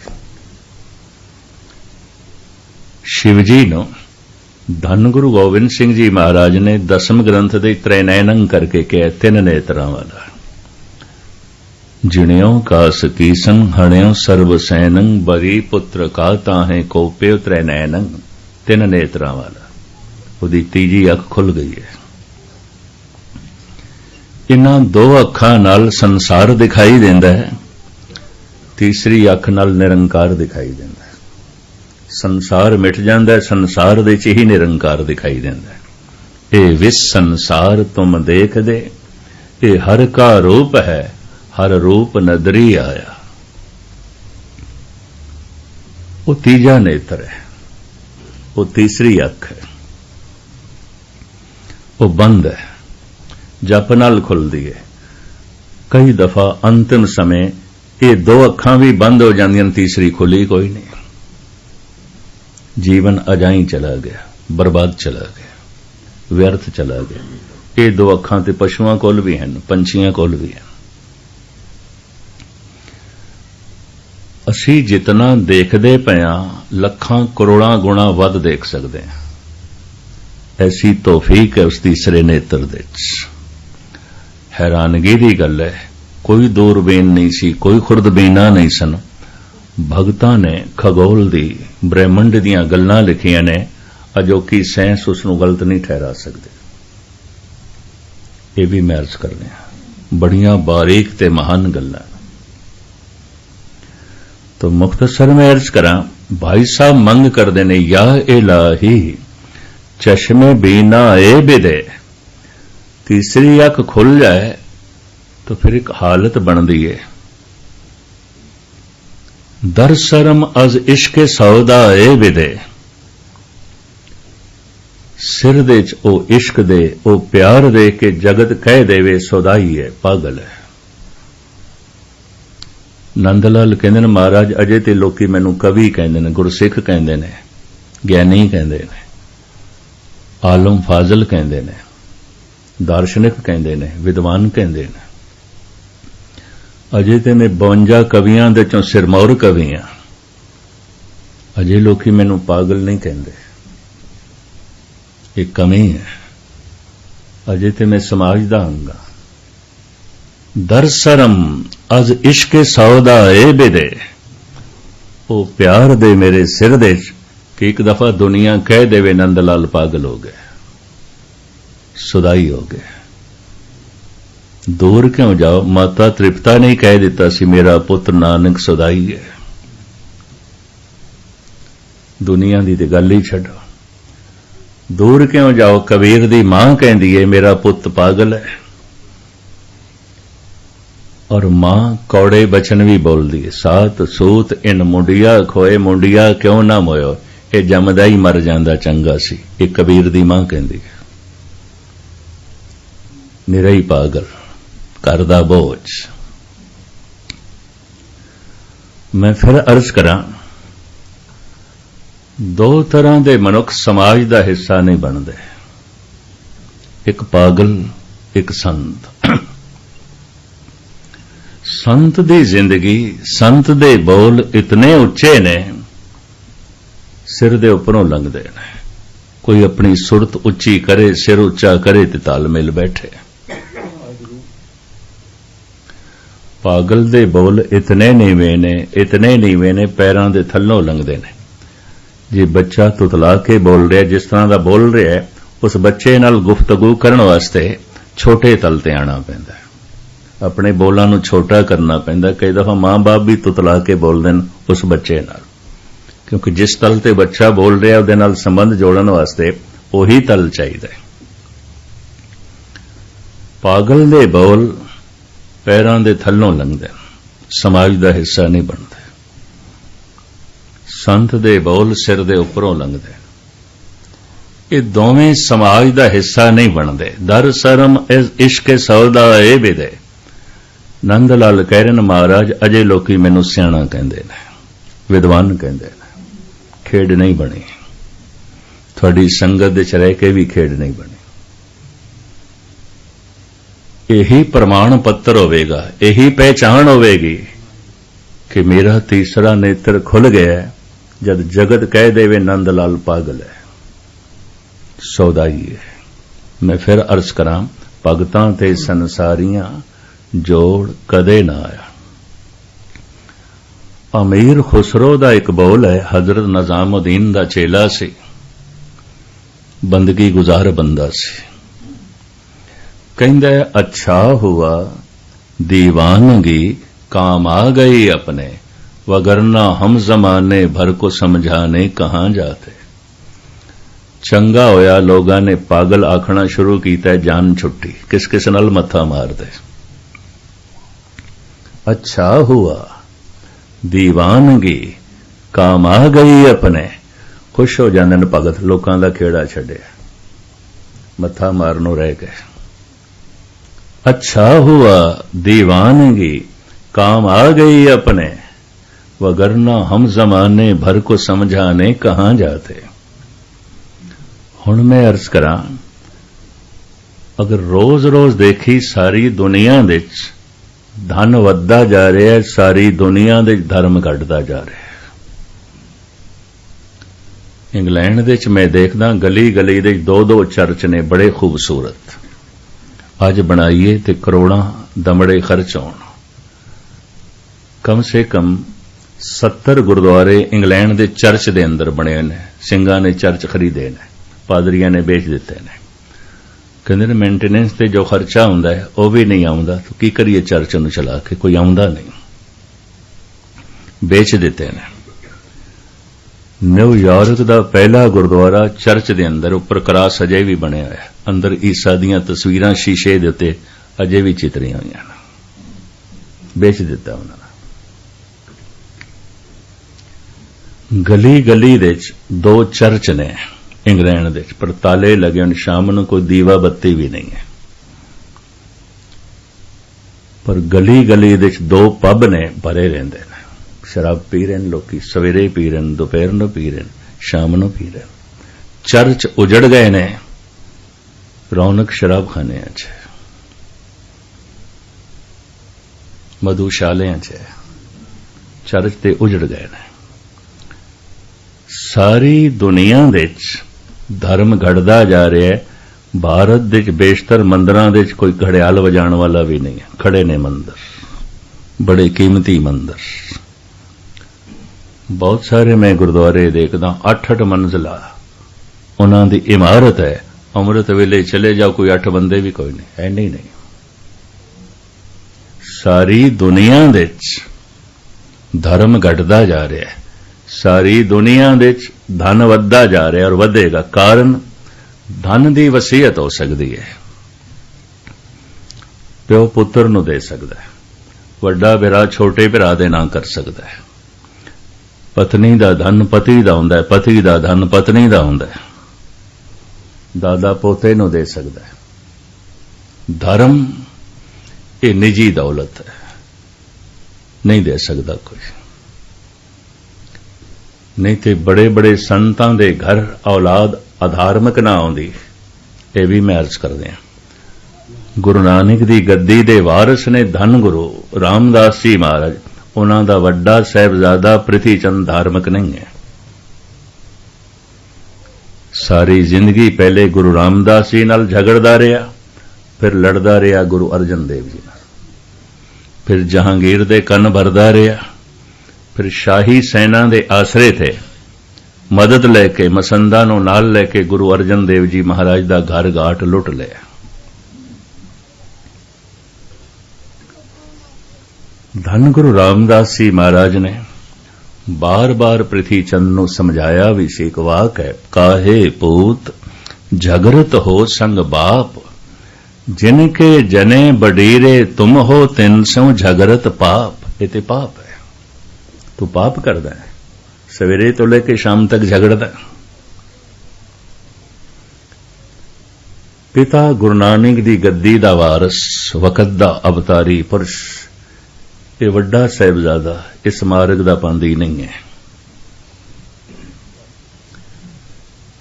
शिव जी नो धन गुरु गोबिंद सिंह जी महाराज ने 10वें ग्रंथ दे त्रैनयनंग करके कहा, 3 नेत्रां वाला। जिण्यो कास कीसन हण्यो सर्व सैनंग, बरी पुत्र का ताहे कोप्यो त्रैनयनंग। 3 नेत्रां वाला। उहदी तीजी अख खुल गई है। इन्हां 2 अखां नाल संसार दिखाई देंदा है, तीसरी अख नाल निरंकार दिखाई देंदा है। संसार मिट जाता है, संसार दे च ही निरंकार दिखाई देता है। ये विस संसार तुम देख दे, ये हर का रूप है, हर रूप नदरी आया। वो तीजा नेत्र है, वो तीसरी अख है, वो बंद है, जप नाल खुलदी है। कई दफा अंतिम समय ये 2 अखां भी बंद हो जांदियां, तीसरी खुली कोई नहीं। जीवन अजाई चला गया, बर्बाद चला गया, व्यर्थ चला गया। ये 2 अखां ते पशुआं कोल भी हैं, पंछियां कोल भी हैं। असी जितना देखदे पए हां, लखां करोड़ां गुणा वध देख सकते हैं। ऐसी तौफीक है उस तीसरे नेत्र दे विच। हैरानगी दी गल है, कोई दूरबीन नहीं सी, कोई खुर्दबीना नहीं सन। भगतां ने खगोल दी, ब्रह्मंड दीयां गल्लां लिखियां ने, अजोकी साइंस उसनूं गलत नहीं ठहरा सकदे। ये भी मैं अर्ज करने बड़ियां बारीक ते महान गल्लां। तो मुख्तसर में अर्ज करां, भाई साहब मंग करदे ने, या इलाही चश्मे बीना ए बिदे। तीसरी अख खुल जाए तो फिर एक हालत बनदी है, दर सरम अज इश्क सौदा ए बिदे। सिर दे च ओ इश्क दे, ओ प्यार दे के जगत कह देवे सौदाई है, पागल है। नंदलाल कहंदे ने, महाराज अजे ते लोकी मैनू कवि कहंदे ने, गुरसिख कहंदे ने, ज्ञानी कहंदे ने, आलम फाजल कहंदे ने, दार्शनिक कहंदे ने, विद्वान कहंदे ने। अजे ते मैं 52 कवियां दे चों सिरमौर कवि हां। अजे लोकी मैनू पागल नहीं कहंदे, एक कमी है। अजे ते मैं समाज दा अंग हां। दरसरम अज इश्क सौदा ए बिदे। ओ प्यार दे मेरे सिर दे कि एक दफा दुनिया कह देवे नंदलाल पागल हो गए, सुदाई हो गए। दूर क्यों जाओ, माता तृप्ता ने कह दिता सी, मेरा पुत्र नानक सुदाई है। दुनिया दी ते गल ही छड्डो। दूर क्यों जाओ, कबीर दी मां कहंदी है मेरा पुत्त पागल है, और मां कौड़े बचन भी बोलदी है, सात सूत इन मुंडिया खोए मुंडिया क्यों ना मोयो, ये जमदा ही मर जांदा चंगा सी। ये कबीर दी मां कहंदी है, मेरा ही पागल घर दा बोझ। मैं फिर अर्ज करां, दो तरह के मनुख समाज का हिस्सा नहीं बनते, एक पागल एक संत। संत दी जिंदगी, संत दे बोल इतने उच्चे ने सिर दे उपरों लंघदे ने। कोई अपनी सुरत उच्ची करे, सिर उच्चा करे ते तालमेल बैठे। पागल दे बोल इतने नीवे ने पैरां दे थल्लों लंघदे ने। जे बच्चा तुतला के बोल रहा, जिस तरह का बोल रहा है, उस बच्चे नाल गुफ्तगू करने वास्ते छोटे तल ते आना पैंदा है, अपने बोलां नूं छोटा करना पैंदा। कई दफा मां बाप भी तुतला के बोलदे ने उस बच्चे नाल, क्योंकि जिस तल ते बच्चा बोल रहा उहदे नाल संबंध जोड़न वास्ते उही तल चाहिदा है। पागल दे बोल पैरां दे थल्लों लंघदे, समाज दा हिस्सा नहीं बनदे। संत दे बोल सिर दे उपरों लंघदे, ये दोवें समाज दा हिस्सा नहीं बनदे। दर शरम इश्क सौदा ए बेदे। नंद लाल कह रहे ने, महाराज अजे लोकी मैनू सियाणा कहंदे ने, विद्वान कहंदे ने, खेड नहीं बनी। थोड़ी संगत दे च रह के भी खेड नहीं बनी। यही प्रमाण पत्र होवेगा, यही पहचान होवेगी कि मेरा तीसरा नेत्र खुल गया है, जद जगत कह देवे नंद लाल पागल है, सौदाई है। मैं फिर अर्ज करां, भगतां ते संसारियां जोड़ कदे ना आया। अमीर खुसरो दा एक बोल है, हजरत निजामुद्दीन दा चेला सी, बंदगी गुजार बंदा सी। कहंदा है, अच्छा हुआ दीवानगी काम आ गई अपने, वगरना हम जमाने भर को समझाने कहां जाते। चंगा होया लोगां ने पागल आखना शुरू कीता है, जान छुट्टी, किस किस नाल मत्था मार दे। अच्छा हुआ दीवानगी काम आ गई अपने, खुश हो जांदे ने भगत, लोकां दा खेड़ा छड्डिया, मत्था मारनों रह गए। अच्छा हुआ दीवानगी काम आ गई अपने, वगरना हम जमाने भर को समझाने कहां जाते। हुण मैं अर्ज करां, अगर रोज रोज देखी सारी दुनिया दे धन वधदा जा रहा है, सारी दुनिया दे धर्म घटदा जा रहा है। इंग्लैंड दे च मैं देखदा गली गली दे दो दो चर्च ने बड़े खूबसूरत, अज बनाइए ते करोड़ां दमड़े खर्च होण। कम से कम 70 गुरुद्वारे इंग्लैंड दे चर्च दे अंदर बने ने, सिंघां ने चर्च खरीदे ने, पादरियां ने बेच दिते ने। कहंदे ने मेंटेनेंस ते जो खर्चा हुंदा है वह भी नहीं आउंदा, तो की करिए चर्च नूं चला के, कोई आउंदा नहीं, बेच दिते ने। न्यूयॉर्क दा पहला गुरुद्वारा चर्च दे अंदर उपर क्रॉस अजे भी बनिया है, अंदर ईसा दीयां तस्वीरां शीशे दे उत्ते अजे भी चितरियां होईयां ने, बेच दिता उन्हां ने। गली गली दे दो चर्च ने इंग्लैंड दे, पर ताले लगे हुण, शाम नूं कोई दीवा बत्ती भी नहीं है। पर गली गली दे दो पब ने, भरे रहिंदे ने, शराब पी रहे हैं लोग, सवेरे पी रहे हैं, दोपहर नूं पी रहे हैं, शाम नूं पी रहे हैं। चर्च उजड़ गए ने, रौनक शराब खाने च, मधुशालियां च, चर्च ते उजड़ गए ने। सारी दुनिया दे धर्म घटदा जा रहा है। भारत दे बेशतर मंदिरां दे कोई घड़ियाल वजाण वाला भी नहीं है, खड़े ने मंदिर, बड़े कीमती मंदिर। बहुत सारे मैं गुरुद्वारे देखदा 8-8 मंजिला उन्हां दी इमारत है, अमृत वेले चले जाओ कोई 8 बंदे भी कोई नहीं है, नहीं। सारी दुनिया दे धर्म घटदा जा रहा है, ਸਾਰੀ ਦੁਨੀਆ ਦੇ ਵਿੱਚ ਧਨ ਵੱਧਦਾ ਜਾ ਰਿਹਾ ਔਰ ਵਧੇਗਾ। ਕਾਰਨ ਧਨ ਦੀ ਵਸੀਅਤ ਹੋ ਸਕਦੀ ਹੈ, ਪਿਓ ਪੁੱਤਰ ਨੂੰ ਦੇ ਸਕਦਾ ਹੈ, ਵੱਡਾ ਭਰਾ ਛੋਟੇ ਭਰਾ ਦੇ ਨਾਂ ਕਰ ਸਕਦਾ ਹੈ, ਪਤਨੀ ਦਾ ਧਨ ਪਤੀ ਦਾ ਹੁੰਦਾ ਹੈ, ਪਤੀ ਦਾ ਧਨ ਪਤਨੀ ਦਾ ਹੁੰਦਾ ਹੈ, ਦਾਦਾ ਪੋਤੇ ਨੂੰ ਦੇ ਸਕਦਾ ਹੈ। ਧਰਮ ਇਹ ਨਿੱਜੀ ਦੌਲਤ ਹੈ, ਨਹੀਂ ਦੇ ਸਕਦਾ ਕੋਈ। ਨਹੀਂ ਤੇ ਬੜੇ ਬੜੇ ਸੰਤਾਂ ਦੇ ਘਰ ਔਲਾਦ ਅਧਾਰਮਿਕ ਨਾ ਆਉਂਦੀ, ਇਹ ਵੀ ਮੈਂ ਅਰਜ਼ ਕਰਦੇ ਹਾਂ। ਗੁਰੂ ਨਾਨਕ ਦੀ ਗੱਦੀ ਦੇ ਵਾਰਿਸ ਨੇ ਧੰਨ ਗੁਰੂ ਰਾਮਦਾਸ ਜੀ ਮਹਾਰਾਜ, ਉਹਨਾਂ ਦਾ ਵੱਡਾ ਸਾਹਿਬਜ਼ਾਦਾ ਪ੍ਰਿਥੀ ਚੰਦ ਧਾਰਮਿਕ ਨਹੀਂ ਹੈ। ਸਾਰੀ ਜ਼ਿੰਦਗੀ ਪਹਿਲੇ ਗੁਰੂ ਰਾਮਦਾਸ ਜੀ ਨਾਲ ਝਗੜਦਾ ਰਿਹਾ, ਫਿਰ ਲੜਦਾ ਰਿਹਾ ਗੁਰੂ ਅਰਜਨ ਦੇਵ ਜੀ ਨਾਲ, ਫਿਰ ਜਹਾਂਗੀਰ ਦੇ ਕੰਨ ਭਰਦਾ ਰਿਹਾ, ਫਿਰ ਸ਼ਾਹੀ ਸੈਨਾ ਦੇ ਆਸਰੇ ਤੇ ਮਦਦ ਲੈ ਕੇ ਮਸੰਦਾ ਨੂੰ ਨਾਲ ਲੈ ਕੇ ਗੁਰੂ ਅਰਜਨ ਦੇਵ ਜੀ ਮਹਾਰਾਜ ਦਾ ਘਰ ਘਾਟ ਲੁੱਟ ਲਿਆ। ਧੰਨ ਗੁਰੂ ਰਾਮਦਾਸ ਜੀ ਮਹਾਰਾਜ ਨੇ ਬਾਰ-ਬਾਰ ਪ੍ਰਿਥੀ ਚੰਦ ਨੂੰ ਸਮਝਾਇਆ ਵੀ ਸੀ। ਇੱਕ ਵਾਕ ਹੈ, ਕਾਹੇ ਪੂਤ ਝਗਰਤ ਹੋ ਸੰਗ ਬਾਪ, ਜਿਨ ਕੇ ਜਨੇ ਬਡੀਰੇ ਤੁਮ ਹੋ ਤਿਨ ਸੋ ਝਗਰਤ ਪਾਪ। ਇਹ ਤੇ ਪਾਪ ਹੈ, ਤੂੰ ਪਾਪ ਕਰਦਾ ਹੈ, ਸਵੇਰੇ ਤੋਂ ਲੈ ਕੇ ਸ਼ਾਮ ਤੱਕ ਝਗੜਦਾ। ਪਿਤਾ ਗੁਰੂ ਨਾਨਕ ਦੀ ਗੱਦੀ ਦਾ ਵਾਰਿਸ, ਵਕਤ ਦਾ ਅਵਤਾਰੀ ਪੁਰਸ਼, ਇਹ ਵੱਡਾ ਸਾਹਿਬਜ਼ਾਦਾ ਇਸ ਮਾਰਗ ਦਾ ਪਾਂਦੀ ਨਹੀਂ ਹੈ।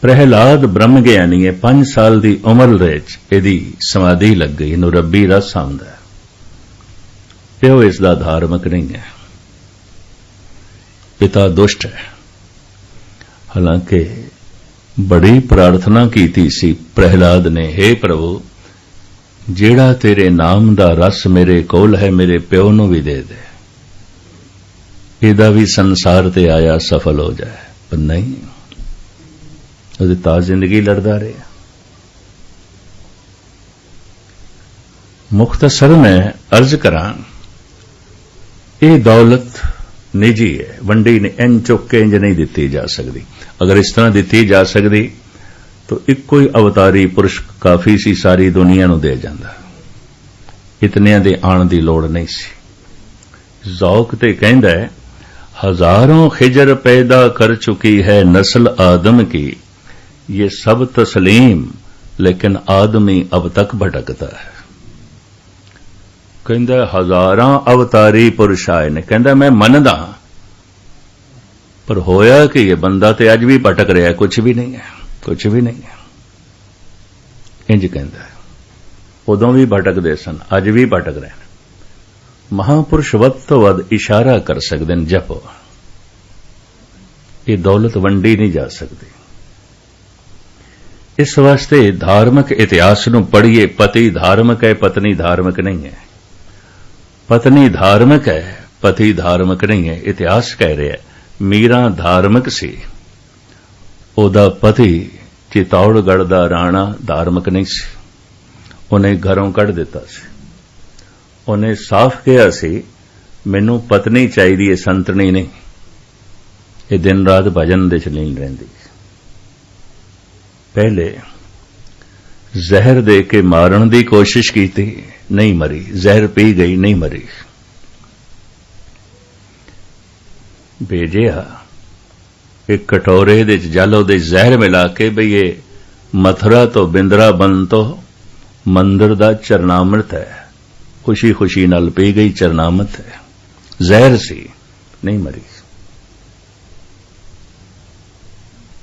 ਪ੍ਰਹਿਲਾਦ ਬ੍ਰਹਮ ਗਿਆਨੀ ਹੈ, 5 ਸਾਲ ਦੀ ਉਮਰ ਵਿੱਚ ਇਹਦੀ ਸਮਾਧੀ ਲੱਗ ਗਈ, ਇਹਨੂੰ ਰੱਬੀ ਰਸ ਆਉਂਦਾ ਹੈ, ਇਹੋ ਇਸ ਦਾ ਧਾਰਮਿਕ ਨਹੀਂ ਹੈ। ਪਿਤਾ ਦੁਸ਼ਟ ਹੈ। ਹਾਲਾਂਕਿ ਬੜੀ ਪ੍ਰਾਰਥਨਾ ਕੀਤੀ ਸੀ ਪ੍ਰਹਿਲਾਦ ਨੇ, हे ਪ੍ਰਭੂ, ਜਿਹੜਾ ਤੇਰੇ ਨਾਮ ਦਾ ਰਸ ਮੇਰੇ ਕੋਲ ਹੈ, ਮੇਰੇ ਪਿਓ ਨੂੰ ਵੀ ਦੇ ਦੇ, ਇਹਦਾ ਵੀ ਸੰਸਾਰ ਤੇ ਆਇਆ ਸਫਲ ਹੋ ਜਾਏ। ਪਰ ਨਹੀਂ, ਉਹਦੀ ਤਾਂ ਜ਼ਿੰਦਗੀ ਲੜਦਾ ਰਿਹਾ। ਮੁਖਤਸਰ ਮੈਂ ਅਰਜ਼ ਕਰਾਂ, ਇਹ ਦੌਲਤ ਨਿੱਜੀ ਹੈ, ਵੰਡੀ ਨੇ ਇੰਜ ਚੁੱਕ ਕੇ ਇੰਜ ਨਹੀਂ ਦਿੱਤੀ ਜਾ ਸਕਦੀ। ਅਗਰ ਇਸ ਤਰ੍ਹਾਂ ਦਿੱਤੀ ਜਾ ਸਕਦੀ ਤਾਂ ਇੱਕੋ ਹੀ ਅਵਤਾਰੀ ਪੁਰਸ਼ ਕਾਫੀ ਸੀ, ਸਾਰੀ ਦੁਨੀਆ ਨੂੰ ਦੇ ਜਾਂਦਾ, ਇਤਨਿਆਂ ਦੇ ਆਉਣ ਦੀ ਲੋੜ ਨਹੀਂ ਸੀ। ਜ਼ੌਕ ਤੇ ਕਹਿੰਦਾ ਹੈ, ਹਜ਼ਾरों खिजर पैदा कर चुकी है नस्ल आदम की, ये सब तस्लीम लेकिन आदमी अब तक भटकता है। कहता हजारां अवतारी पुरुष आए ने, कहता मैं मनदा, पर होया कि ये बंदा ते अज भी भटक रहा है, कुछ भी नहीं है, कुछ भी नहीं है। इंज कहता है, उदों भी भटकदे सन, अज भी भटक रहे हैं। महापुरुष वध तो वध इशारा कर सकते हैं, जपो। ये दौलत वंडी नहीं जा सकती। इस वास्ते धार्मिक इतिहास नूं पढ़िए। पति धार्मिक है, पत्नी धार्मिक नहीं है। पत्नी धार्मिक है, पति धार्मिक नहीं है। इतिहास कह रहा है मीरा धार्मिक सी, ओदा पति चित्तौड़गढ़ दा राणा धार्मिक नहीं सी, उन्हें घरों कढ़ दिता सी। उन्हें साफ कहा सी मैनू पत्नी चाहिए, संतनी नहीं। ये दिन रात भजन दे च लीन रहिंदी। पहले जहर दे के मारन दी कोशिश की थी, नहीं मरी। जहर पी गई, नहीं मरी। भेजिया एक कटोरे दे जल उहदे जहर मिला के बई ये मथुरा तो बिंद्राबन तो मंदिर दा चरनामृत है। खुशी खुशी नाल पी गई, चरनामृत है। जहर सी, नहीं मरी।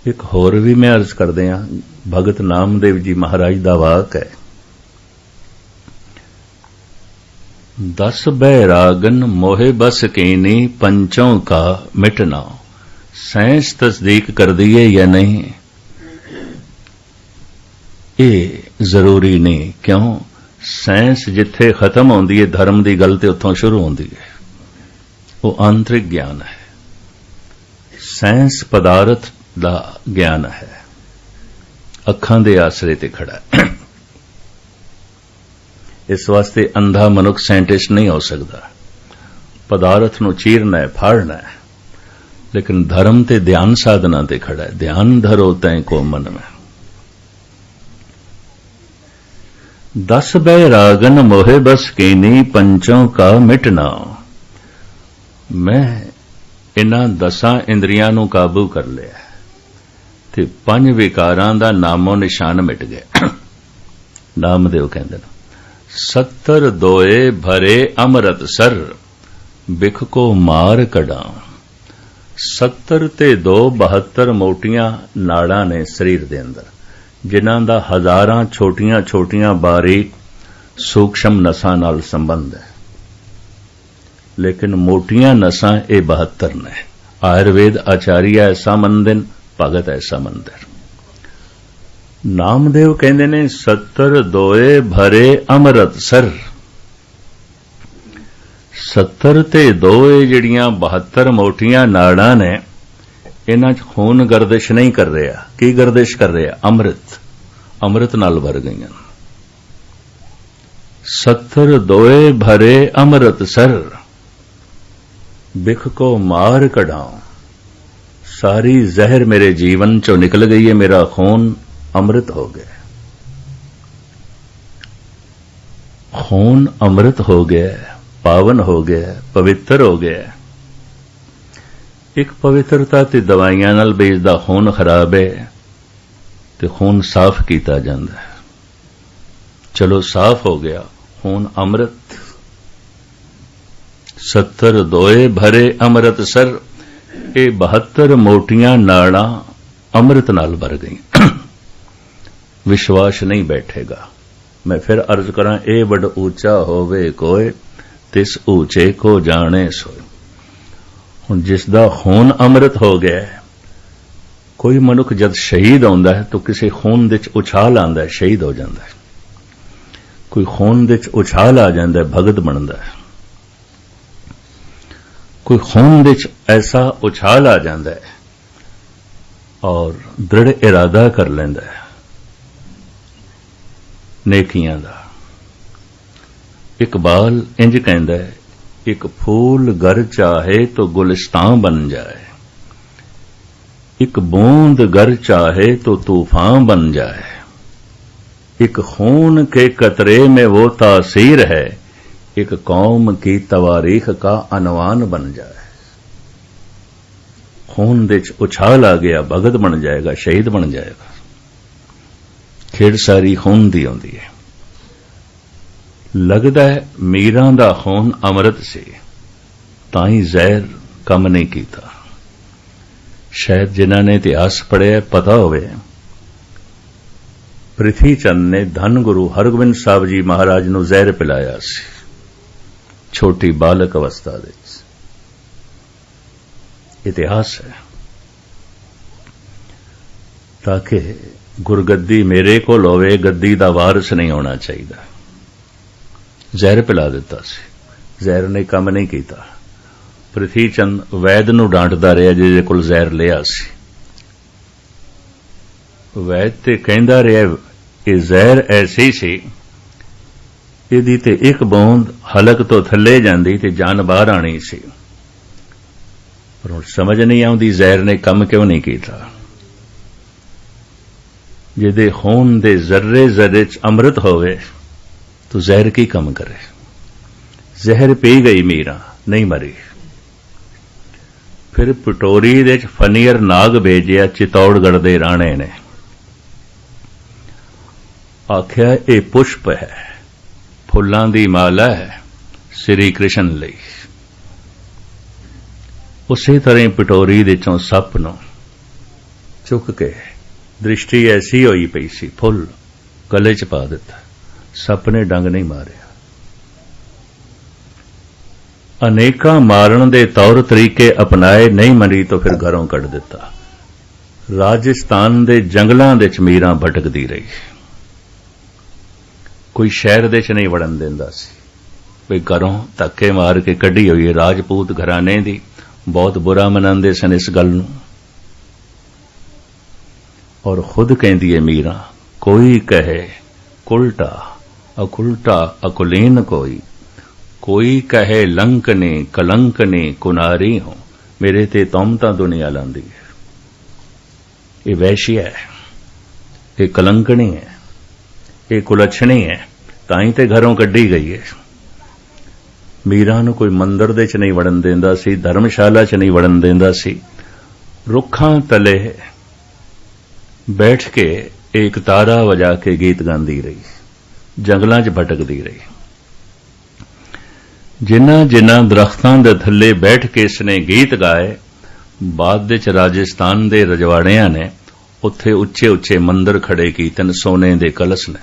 एक होर भी मैं अर्ज कर दिया, भगत नामदेव जी महाराज दा वाक है, 10 बैरागन मोहे बस कीनी, पंचों का मिटना। साइंस तस्दीक कर दिए या नहीं, ये जरूरी नहीं। क्यों? साइंस जिथे खत्म होती है, धर्म की गल तो उत्थों शुरू होती है। वो आंतरिक ज्ञान है। साइंस पदार्थ दा ज्ञान है, अखां दे आसरे ते खड़ा है। इस वास्ते अंधा मनुख साइंटिस्ट नहीं हो सकता। पदार्थ नूं चीरना है, फाड़ना है, लेकिन धर्म ते ध्यान साधना ते खड़ा है। ध्यान धरो तैं को मन में। 10 बैरागन मोहे बस कीनी पंचों का मिटना। मैं इन्हां 10 इंद्रियां नूं काबू कर लिया ते 5 विकारां दा नामो निशान मिट गया। नामदेव कहंदे ने 70 दोए भरे अमृत सर बिख को मार कड़ा। 70 ते 2 72 मोटियां नाड़ां ने शरीर दे अंदर, जिन्हां दा हजारां छोटियां छोटियां बारीक सूक्ष्म नसां नाल संबंध है, लेकिन मोटियां नसां ये 72 ने। आयुर्वेद आचार्य ऐसा मंदिर, भगत ऐसा मंदिर। नामदेव कहंदे ने 70 दोए भरे अमृत सर। 70 ते 2 जिहड़ियां 72 मोटियां नाड़ां ने, इन्हां च खून गर्दिश नहीं कर रहा। की गर्दिश कर रहा? अमृत। अमृत नाल भर गईयां। 70 दोए भरे अमृत सर बिख को मार कढ़ाऊं। सारी जहर मेरे जीवन चो निकल गई है, मेरा खून अमृत हो गया। खून अमृत हो गया, पावन हो गया, पवित्र हो गया। एक पवित्रता ते दवाइयां नाल बेचदा खून खराब है ते खून साफ कीता जांदा है। चलो साफ हो गया, खून अमृत। 70 दोए भरे अमृत सर। ये 72 मोटियां नाड़ां अमृत नाल भर गई। विश्वास नहीं बैठेगा। मैं फिर अर्ज करा, ए बड़ ऊंचा होवे कोई तिस ऊंचे को जाने सोए। हुण जिसदा खून अमृत हो गया है, कोई मनुख जद शहीद होंदा है तो किसी खून दे च उछाल आंदा है, शहीद हो जांदा है। कोई खून दे च उछाल आ जांदा है, भगत बनदा है। कोई खून दे च ऐसा उछाल आ जांदा है और दृढ़ इरादा कर लैंदा है नेकियां दा। इकबाल इंज कहंदा है, एक फूल घर चाहे तो गुलिस्तान बन जाए, एक बूंद घर चाहे तो तूफान बन जाए, एक खून के कतरे में वो तासीर है, एक कौम की तवारीख का अनवान बन जाए। खून दे च उछाल आ गया, भगत बन जाएगा, शहीद बन जाएगा। खेड़ सारी खून दी होंदी है। लगदा है मीरां दा खून अमृत से, ताई जहर कम नहीं कीता। शायद जिन्हां ने इतिहास पढ़िया पता होवे, पृथ्वी चंद ने धन गुरु हरगोबिंद साहब जी महाराज नूं जहर पिलाया सी, छोटी बालक अवस्था दे। इतिहास है। ताकि गुरगद्दी मेरे को होवे, गद्दी दा वारिस नहीं होना चाहिए। जहर पिला दिता सी, जहर ने काम नहीं कीता। पृथ्वी चंद वैद नूं डांटदा रहा जिहदे कोल जहर लिया सी। वैद ते कहंदा रहा कि जहर ऐसी सी, इहदी ते एक बूंद हलक तो थल्ले जांदी ते जान बाहर आनी सी। पर हुण समझ नहीं आउंदी जहर ने काम क्यों नहीं कीता। जिहदे खून दे जर्रे जर्रे च अमृत होवे तो जहर की कम करे। जहर पी गई मीरा, नहीं मरी। फिर पटोरी दे च फनीर नाग भेजिया चितौड़गढ़ दे राणे ने। आख्या ये पुष्प है, फुल्लां दी माला है श्री कृष्ण लई। उसी तरह पटोरी दे चों सप नूं चुक के, दृष्टि ऐसी होई पई सी, फुल गले च पा दिता। सप ने डंग नहीं मारिया। अनेका मारण दे तौर तरीके अपनाए, नहीं मरी तो फिर घरों कढ़ दिता। राजस्थान दे जंगलां दे च मीरां भटकदी रही। कोई शहर दे च नहीं वड़न दिंदा सी। कोई घरों धक्के मार के कढ़ी हुई। राजपूत घराने दी बहुत बुरा मनांदे सन इस गल नूं। और खुद कहंदी है मीरा, कोई कहे कुलटा अकुलटा अकुलीन कोई कहे लंकने कलंकने कुनारी हो, मेरे ते तौमतां दुनिया लांदी है। ये वैश्य है, ये कलंकनी है, ये कुलच्छणी है, ताई ते घरों कड्ढी गई है। मीरा नूं कोई मंदिर दे च नहीं वड़न देंदा सी, धर्मशाला च नहीं वड़न देंदा सी। रुखां तले बैठ के एक तारा वजा के गीत गांदी रही, जंगलां च भटकदी रही। जिन्हां जिन्हां दरख्तां दे थल्ले बैठ के इसने गीत गाए, बाद विच राजस्थान दे रजवाड़ियां ने उत्थे उच्चे उच्चे मंदिर खड़े कीते, सोने दे कलश ने।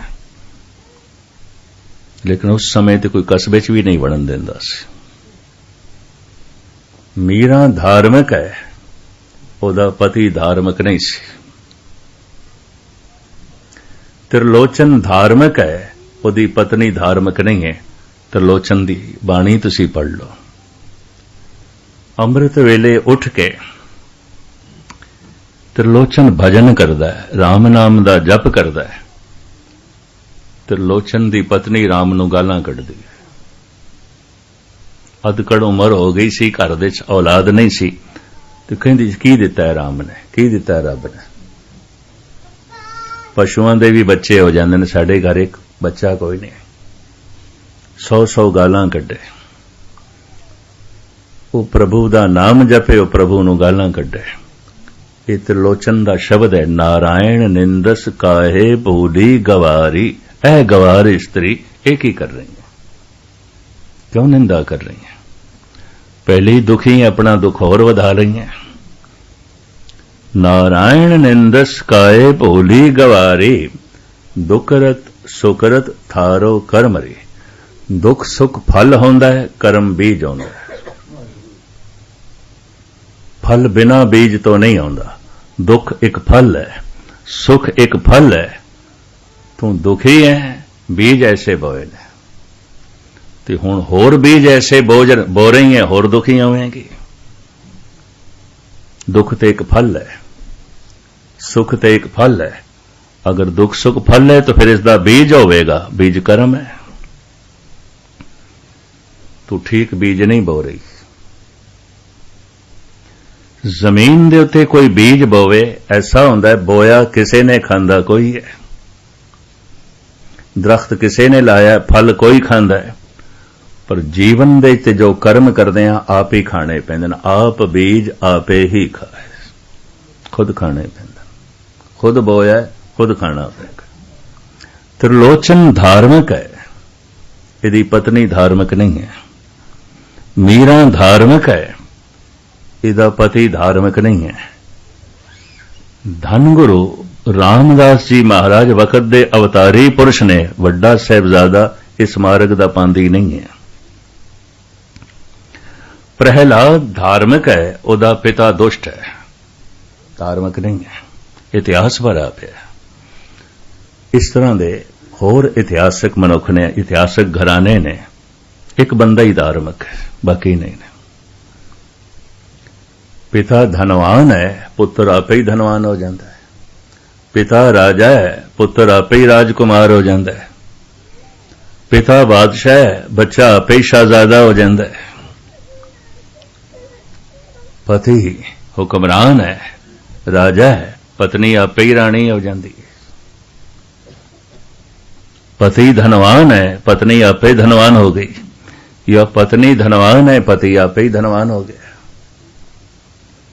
लेकिन उस समय तो कोई कस्बे च भी नहीं वड़न देंदा सी। मीरा धार्मिक है, ओदा पति धार्मिक नहीं सी। त्रिलोचन धार्मिक है, ओदी पत्नी धार्मिक नहीं है। त्रिलोचन दी बाणी तुसी पढ़ लो। अमृत वेले उठ के त्रिलोचन भजन करदा है, राम नाम दा जप करदा है। त्रिलोचन दी पत्नी राम नूं गालां कढदी है। अधकड़ उमर हो गई सी, घर दे च औलाद नहीं सी, ते कहंदी की दिता है राम ने, की दिता है रब ने। पशुआं दे भी बच्चे हो जांदे ने, साडे घर एक बच्चा कोई नहीं। 100 गालां कढे, वो प्रभु दा नाम जपे, वो प्रभु नूं गालां कढे। ये त्रिलोचन दा शब्द है, नारायण निंदस काहे भूली गवारी। ऐ गवार स्त्री ये की कर रही है, क्यों निंदा कर रही है? पहले ही दुखी अपना दुख और बढ़ा रही है। नारायण निंदस काहे भूली गवारी, दुखरत सुकरत थारो कर्म रे। दुख सुख फल होंदा है, कर्म बीज होंदा है। फल बिना बीज तो नहीं होंदा। दुख एक फल है, सुख एक फल है। तू दुखी है, बीज ऐसे बोए ने, ते हुण होर बीज ऐसे बो रही है, होर दुखी होवेगी। दुख ते एक फल है, सुख ते एक फल है। अगर दुख सुख फल है तो फिर इसका बीज होवेगा, बीज कर्म है। तू ठीक बीज नहीं बो रही। जमीन दे उत्ते कोई बीज बोवे, ऐसा होंदा है बोया किसे ने, खांदा कोई है। दरख्त किसे ने लाया, फल कोई खांदा है। पर जीवन दे ते जो कर्म करदे आ, आप ही खाने पैंदे ने। आप बीज आपे ही खाए, खुद खाने पैंदे, खुद बोया खुद खाना पैगा। त्रिलोचन धार्मिक है, यदि पत्नी धार्मिक नहीं है। मीरा धार्मिक है, इदा पति धार्मिक नहीं है। धन गुरु रामदास जी महाराज वक्त दे अवतारी पुरुष ने, वड्डा साहिबजादा इस मार्ग दा पांदी नहीं है। प्रहलाद धार्मिक है, ओदा पिता दुष्ट है, धार्मिक नहीं है। इतिहास भरा पिया। इस तरह दे होर इतिहासक मनुख ने, इतिहासक घराने ने, एक बंदा ही धार्मिक है, बाकी नहीं ने। पिता धनवान है, पुत्र आपे ही धनवान हो जाता है। पिता राजा है, पुत्र आपे ही राजकुमार हो जाता है। पिता बादशाह है, बच्चा आपे ही शहजादा हो जाता है। पति हुक्मरान है, राजा है, पत्नी आपे ही रानी हो जाती है। पति धनवान है, पत्नी आपे धनवान हो गई, या पत्नी धनवान है, पति आपे ही धनवान हो गया।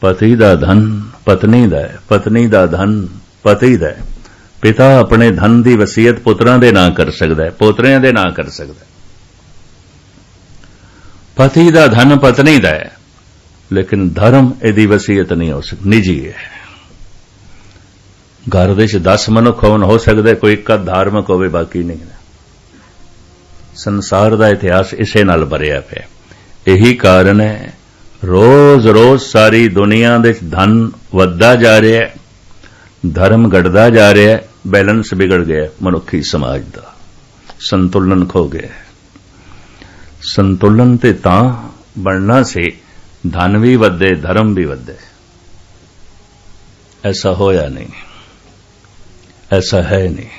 पति दा धन पत्नी दा है, पत्नी दा धन पति दा है। पिता अपने धन की वसीयत पुत्रां दे ना कर सकदा है, पोतरियां दे ना कर सकदा है। पति दा धन पत्नी दा है, लेकिन धर्म इहदी वसीयत नहीं हो सकती, निजी है। घर दे 10 मनुख हो सकदे, कोई एक धार्मिक होवे, बाकी नहीं। संसार दा इतिहास इसे नाल भरिया पिया। यही कारण है रोज रोज सारी दुनिया दे धन वधदा जा रहा है, धर्म घटदा जा रहा है, बैलेंस बिगड़ गया मनुखी समाज दा, संतुलन खो गया। संतुलन ते तां बनना से धन भी वधे, धर्म भी वधे। ऐसा होया नहीं, ऐसा है नहीं।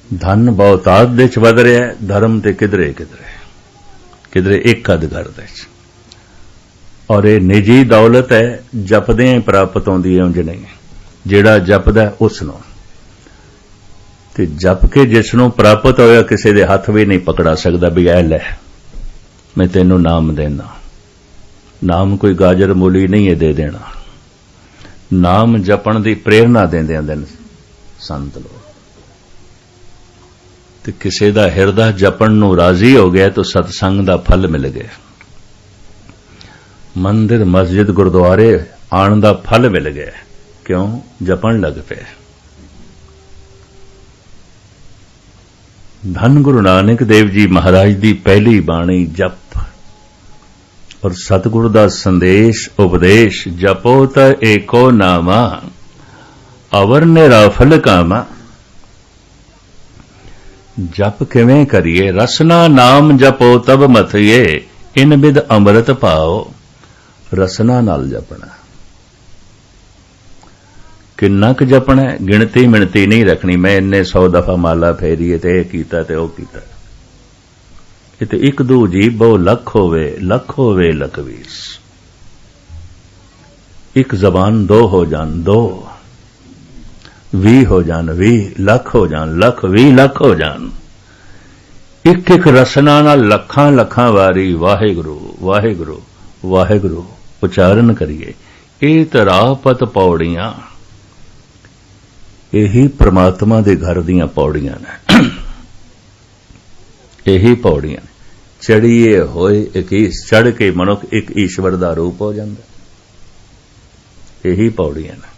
धन बहुतात दे च वध रहा है, धर्म ते किधरे किधरे किधरे एक कद घर दे च। और ये निजी दौलत है, जपदे प्राप्त होंदी है, उंज नहीं। जिहड़ा जपदा उसनों ते जप के जिसनों प्राप्त होया किसी दे हथ भी नहीं पकड़ा सकदा भी ऐ लै मैं तैनूं नाम देना। नाम कोई गाजर मूली नहीं है दे देना। नाम जपण दी प्रेरणा देंदे हंदे ने संत लोग। ते किसी दा हिरदा जपण नूं राजी हो गया तो सतसंग दा फल मिल गया। मंदिर मस्जिद गुरुद्वारे आण दा फल मिल गया। क्यों? जपण लग पे। धन गुरु नानक देव जी महाराज दी पहली बाणी जप और सतगुरु दा संदेश उपदेश जपो त एको नामा अवर निराफल कामा। जप किवें करिए? रसना नाम जपो तब मथिए इन बिद अमृत पाओ। रसना नाल जपना। किन्ना क जपना है? गिणती मिणती नहीं रखनी। मैं इन्ने 100 दफा माला फेरी है ते कीता ते ओ कीता। ये तो एक दो जी बहु लख होवे लख 20। एक जबान 2 हो जान 2, 20 हो जान 20, लख हो जान लख 20 लख हो जान। एक एक रसना नाल लखां लखां वारी वाहिगुरु वाहिगुरु वाहिगुरु उच्चारण करिए। ये तरापत पौड़ियां यही परमात्मा दे घर दियां पौड़ियां ने। यही पौड़ियां चढ़िए होए एक चढ़ के मनुख एक ईश्वर दा रूप हो जाता। यही पौड़ियां ने।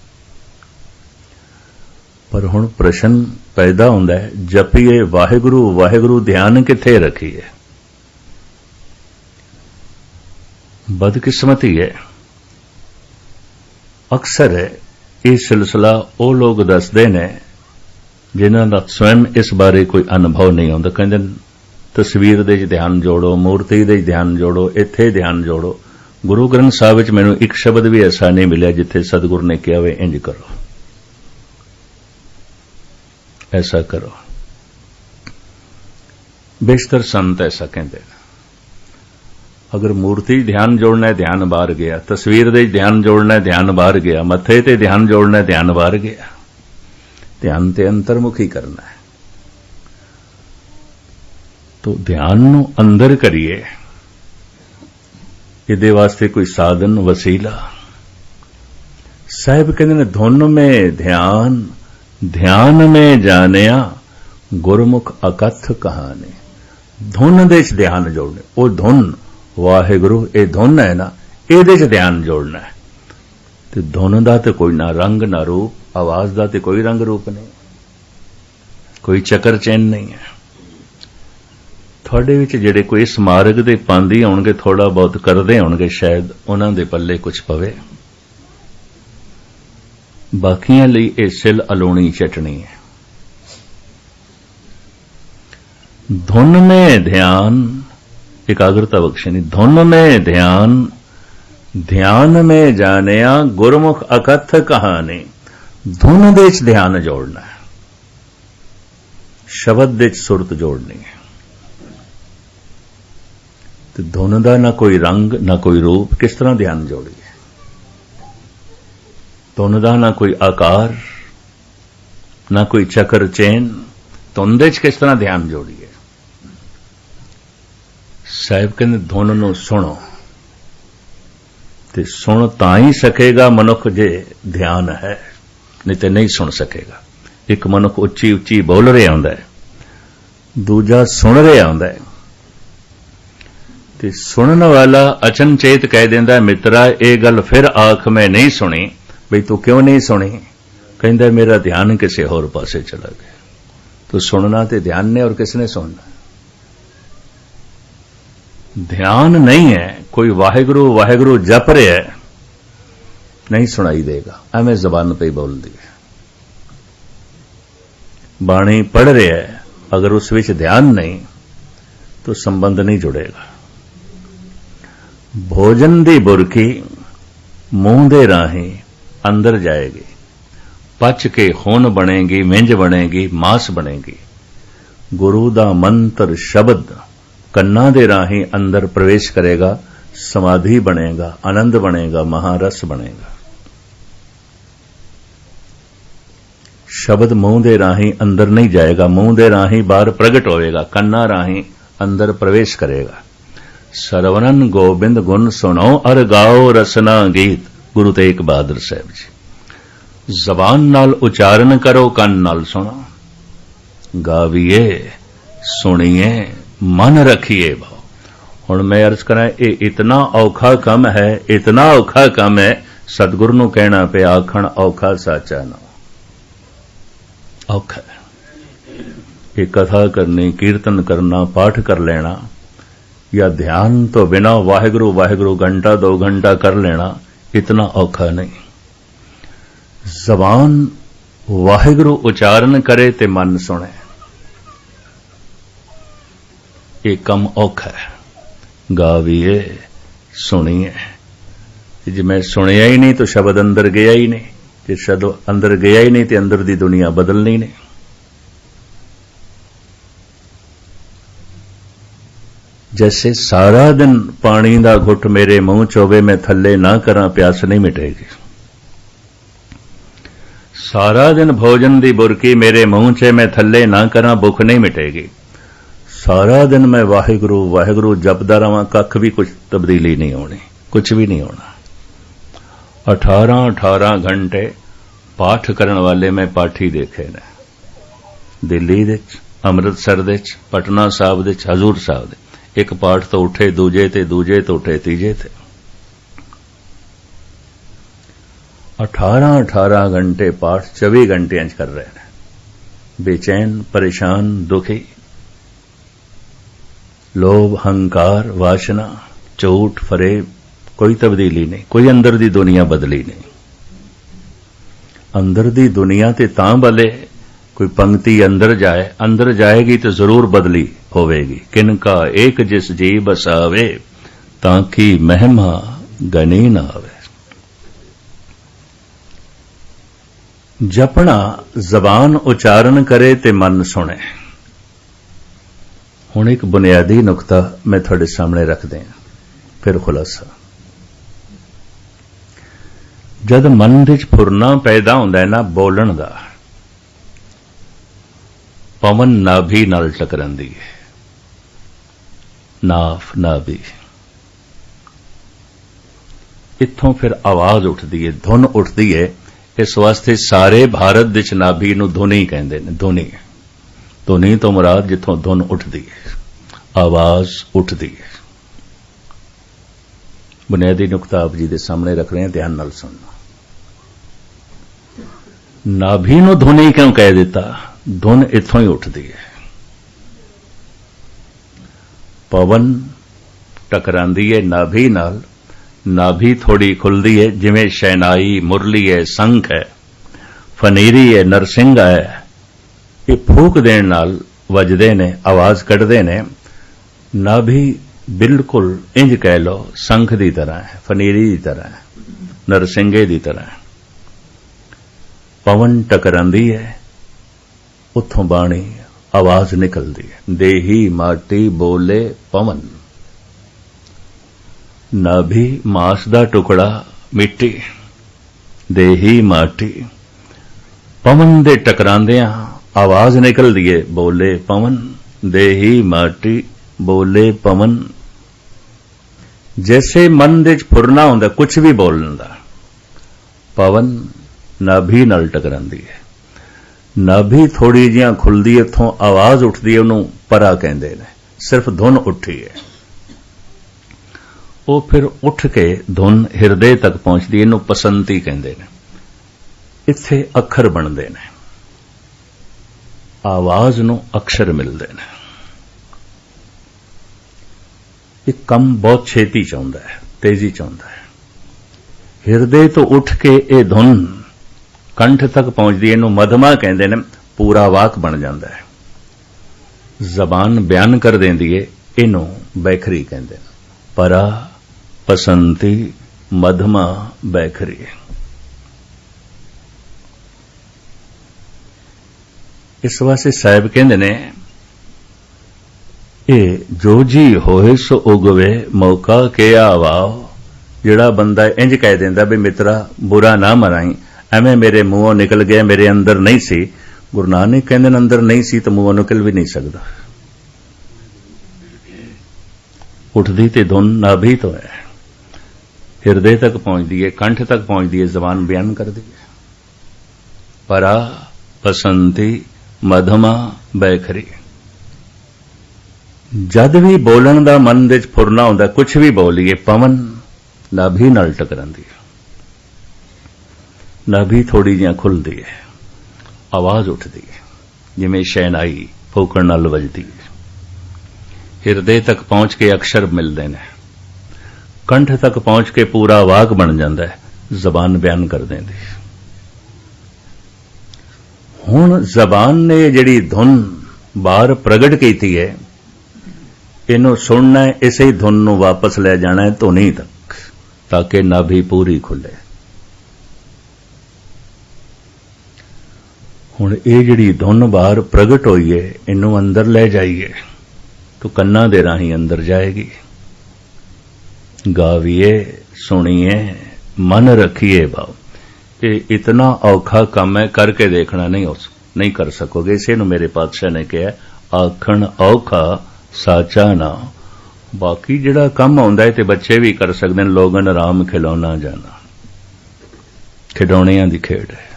पर हुण प्रश्न पैदा होंदा है, जपीए वाहिगुरु वाहिगुरु ध्यान किथे रखीए? बदकिस्मती है। अक्सर है ये सिलसिला वो लोग दसदे ने जिन्हां दा स्वयं इस बारे कोई अनुभव नहीं होंदा। कहंदे तस्वीर दे ध्यान जोड़ो, मूर्ति दे ध्यान जोड़ो, इत्थे ध्यान जोड़ो। गुरु ग्रंथ साहिब विच मैनूं एक शब्द भी ऐसा नहीं मिलिया जिथे सतगुरु ने कहा वे इंज करो, ऐसा करो। बेशतर संत ऐसा कहते हैं। अगर मूर्ति ध्यान जोड़ना है ध्यान बाहर गया, तस्वीर दे ध्यान जोड़ना है ध्यान बाहर गया, मथे ते ध्यान जोड़ना है ध्यान बाहर गया। ध्यान ते अंतर्मुखी करना है। तो ध्यान नूं अंदर करिए। इहदे वास्ते कोई साधन वसीला साहिब कहते ने धुन में ध्यान ध्यान में जानिया गुरमुख अकथ कहानी। धुन दे च ध्यान जोड़ने। वो धुन वाहिगुरु ये धुन है ना, इहदे च ध्यान जोड़ना है। ते धुन दा ते कोई ना रंग ना रूप, आवाज दा ते कोई रंग रूप नहीं, कोई चक्कर चैन नहीं है। थोड़े विच जिहड़े कोई इस मार्ग दे पांदी होणगे, थोड़ा बहुत करदे होणगे, शायद उन्हां दे पल्ले कुछ पवे। बाकियां लई ये सिल अलोणी चटनी है। धुन में ध्यान एकाग्रता बख्शनी। धुन में ध्यान ध्यान में जानिया गुरमुख अकथ कहानी। धुन दे च ध्यान जोड़ना है, शब्द दे च सुरत जोड़नी है। तो धुन दा ना कोई रंग ना कोई रूप, किस तरह ध्यान जोड़िए? धुन दा ना कोई आकार ना कोई चक्कर चैन, धुन दे च किस तरह ध्यान जोड़िए? साहिब कहते धुन नूं सुनो। ते सुन तां ही सकेगा मनुख जे ध्यान है, नहीं तो नहीं सुन सकेगा। एक मनुख उच्ची उच्ची बोल रहा होंदा है, दूजा सुन रहा होंदा है। ते सुनने वाला अचनचेत कह देंदा, मित्रा ये गल फिर आख मैं नहीं सुनी। बई तू क्यों नहीं सुनी? कहंदा मेरा ध्यान किसी होर पासे चला गया। तो सुनना ते ध्यान ने और किसने सुनना? ध्यान नहीं है। कोई वाहिगुरु वाहिगुरु जप रहा है, नहीं सुनाई देगा, एवं जबान पे बोल दी। बाणी पढ़ रहा है, अगर उस विच ध्यान नहीं तो संबंध नहीं जुड़ेगा। भोजन दी बुरकी मुंह दे राही अंदर जाएगी, पच के खून बनेगी, मिंज बनेगी, मांस बनेगी। गुरु दा मंत्र शब्द कन्ना दे राही अंदर प्रवेश करेगा, समाधि बनेगा, आनंद बनेगा, महारस बनेगा। शब्द मूंह दे राही अंदर नहीं जाएगा, मूंह दे राही बाहर प्रगट होएगा, कन्ना राही अंदर प्रवेश करेगा। सरवणन गोबिंद गुण सुनो और गाओ रसना गीत, गुरु तेग बहादुर साहब जी। जबान नाल उचारण करो, कन नाल सुनो, गावीए सुनिए मन रखिए भाव। हुण मैं अर्ज करा, ये इतना औखा काम है, इतना औखा काम है, सतगुरु नूं कहना पे आखण औखा साचा ना औखा है। ये कथा करनी, कीर्तन करना, पाठ कर लेना या ध्यान तो बिना वाहिगुरु वाहिगुरु घंटा 2 घंटा कर लेना इतना औखा नहीं। जबान वाहिगुरु उचारण करे ते मन सुने, ये कम औखा है। गावीए सुनिए, जे मैं सुनिया ही नहीं तो शब्द अंदर गया ही नहीं, जे शब्द अंदर गया ही नहीं तो अंदर दी दुनिया बदलनी नहीं। जैसे सारा दिन पानी दा घुट मेरे मुंह च होवे, मैं थल्ले ना करा, प्यास नहीं मिटेगी। सारा दिन भोजन दी बुरकी मेरे मुंह च, मैं थल्ले ना करा, भुख नहीं मिटेगी। सारा दिन मैं वाहिगुरु वाहिगुरु जपदा रहां, कख भी कुछ तब्दीली नहीं होनी, कुछ भी नहीं होना। 18 घंटे पाठ करने वाले मैं पाठी देखे ने, दिल्ली दे अमृतसर दे पटना साहब दे हजूर साहब दे। एक पाठ तो उठे दूजे ते, दूजे तो उठे तीजे ते। 18 घंटे पाठ 24 घंटे कर रहे हैं, बेचैन, परेशान, दुखी। लोभ, हंकार, वासना, झूठ, फरेब, कोई तब्दीली नहीं, कोई अंदर दी दुनिया बदली नहीं। अंदर दी दुनिया ते तां बले कोई पंक्ति अंदर जाए, अंदर जाएगी तो जरूर बदली होवेगी। किनका एक जिस जी बसावे, ताकि महिमा गनी ना आवे। जपना जबान उचारण करे ते मन सुने। हुण एक बुनियादी नुकता मैं थोड़े सामने रख दें, फिर खुलासा। जद मन विच फुरना पैदा हुंदा है ना बोलण दा, पवन नाभि नाल टकरांदी है। नाफ, नाभि, इत्थों फिर आवाज उठदी है, धुन उठदी है। इस वास्ते सारे भारत विच नाभि नूं धुनी कहंदे ने। धुनी, धुनी तो मुराद जिथों धुन उठदी है, आवाज उठदी है। बुनियादी नुकता आप जी दे सामने रख रहे हैं, ध्यान नाल सुनना। नाभि नूं धुनी क्यों कह दिता? धुन इत्थों ही उठदी है। पवन टकरांदी है नाभि नाल, नाभि थोड़ी खुलदी है, जिवें शहनाई, मुरली है, संख है, फनीरी है, नरसिंगा है। ये फूक देण नाल वजदे ने, आवाज कढ़दे ने। नाभि बिल्कुल इंज कह लो संख दी तरह है, फनीरी दी तरह है, नरसिंगे दी तरह है। पवन टकरांदी है, उत्थों बाणी आवाज निकलदी है। देही माटी बोले पवन, नाभि मास दा टुकड़ा मिट्टी, देही माटी। पवन दे टकरांदियां आवाज निकलदी है, बोले पवन, देही माटी बोले पवन। जैसे मन दे फुरना हुंदा कुछ भी बोलण दा, पवन नाभि नाल टकरांदी है। नाभि थोड़ी जिहां खुलदी है, इत्थों आवाज उठदी है, उहनूं परा कहंदे ने। सिर्फ धुन उठी है, वो फिर उठ के धुन हिरदे तक पहुंचदी है, इहनूं पसंती कहंदे ने। इत्थे अखर बनदे ने, आवाज नूं अक्षर मिलदे ने। ये कम बहुत छेती चाहुंदा है, तेजी चाहुंदा है। हिरदे तो उठ के ये धुन कंठ तक पहुंचदी है, इहनूं मधमा कहंदे ने। पूरा वाक बन जांदा है, जबान बयान कर देंदी है, इहनूं बैखरी कहंदे ने। परा, पसंती, मधमा, बैखरी। इस वास्ते साहिब कहंदे ने, ये जो जी होए सो उगवे मौका के आवाओ। जिहड़ा बंदा इंज कह दिंदा भी मित्रा बुरा ना मनाई, एवें मेरे मूहों निकल गया, मेरे अंदर नहीं सी। गुरु नानक कहंदे अंदर नहीं सी तो मूहों निकल भी नहीं सकदा। उठदी ते धुन नाभि तो है, हिरदे तक पहुंचदी है, कंठ तक पहुंचदी है, जबान बयान करदी है। परा बसंती मधमा बैखरी। जद भी बोलण दा मन दे फुरना हुंदा, कुछ भी बोलीए, पवन नाभि नाल टकरांदी है, नाभि थोड़ी जिहा खुलदी है, आवाज उठदी है जिवें शहनाई फूकण नाल वजदी है। हिरदे तक पहुंच के अक्षर मिलदे ने, कंठ तक पहुंच के पूरा वाक बन जांदा है, जबान बयान कर देंदी। हुण जबान ने जिहड़ी धुन बाहर प्रगट कीती है, इनू सुनना है, इसे ही धुन नू वापस ले जाना है धुनी तक, ताकि नाभि पूरी खुले। हुण ये जिहड़ी धुन बाहर प्रगट होई है, इनू अंदर ले जाइए तो कन्ना दे राही अंदर जाएगी। गाविए सुनिए मन रखिए भाव। ये इतना औखा काम है, करके देखना नहीं कर सकोगे। इसे नू मेरे पातशाह ने कहा, आखण औखा साचा ना। बाकी जिहड़ा काम आउंदा है ते बच्चे भी कर सकते हैं। लोगन राम खिलौना जाना, खिडौणियां दी खेड है,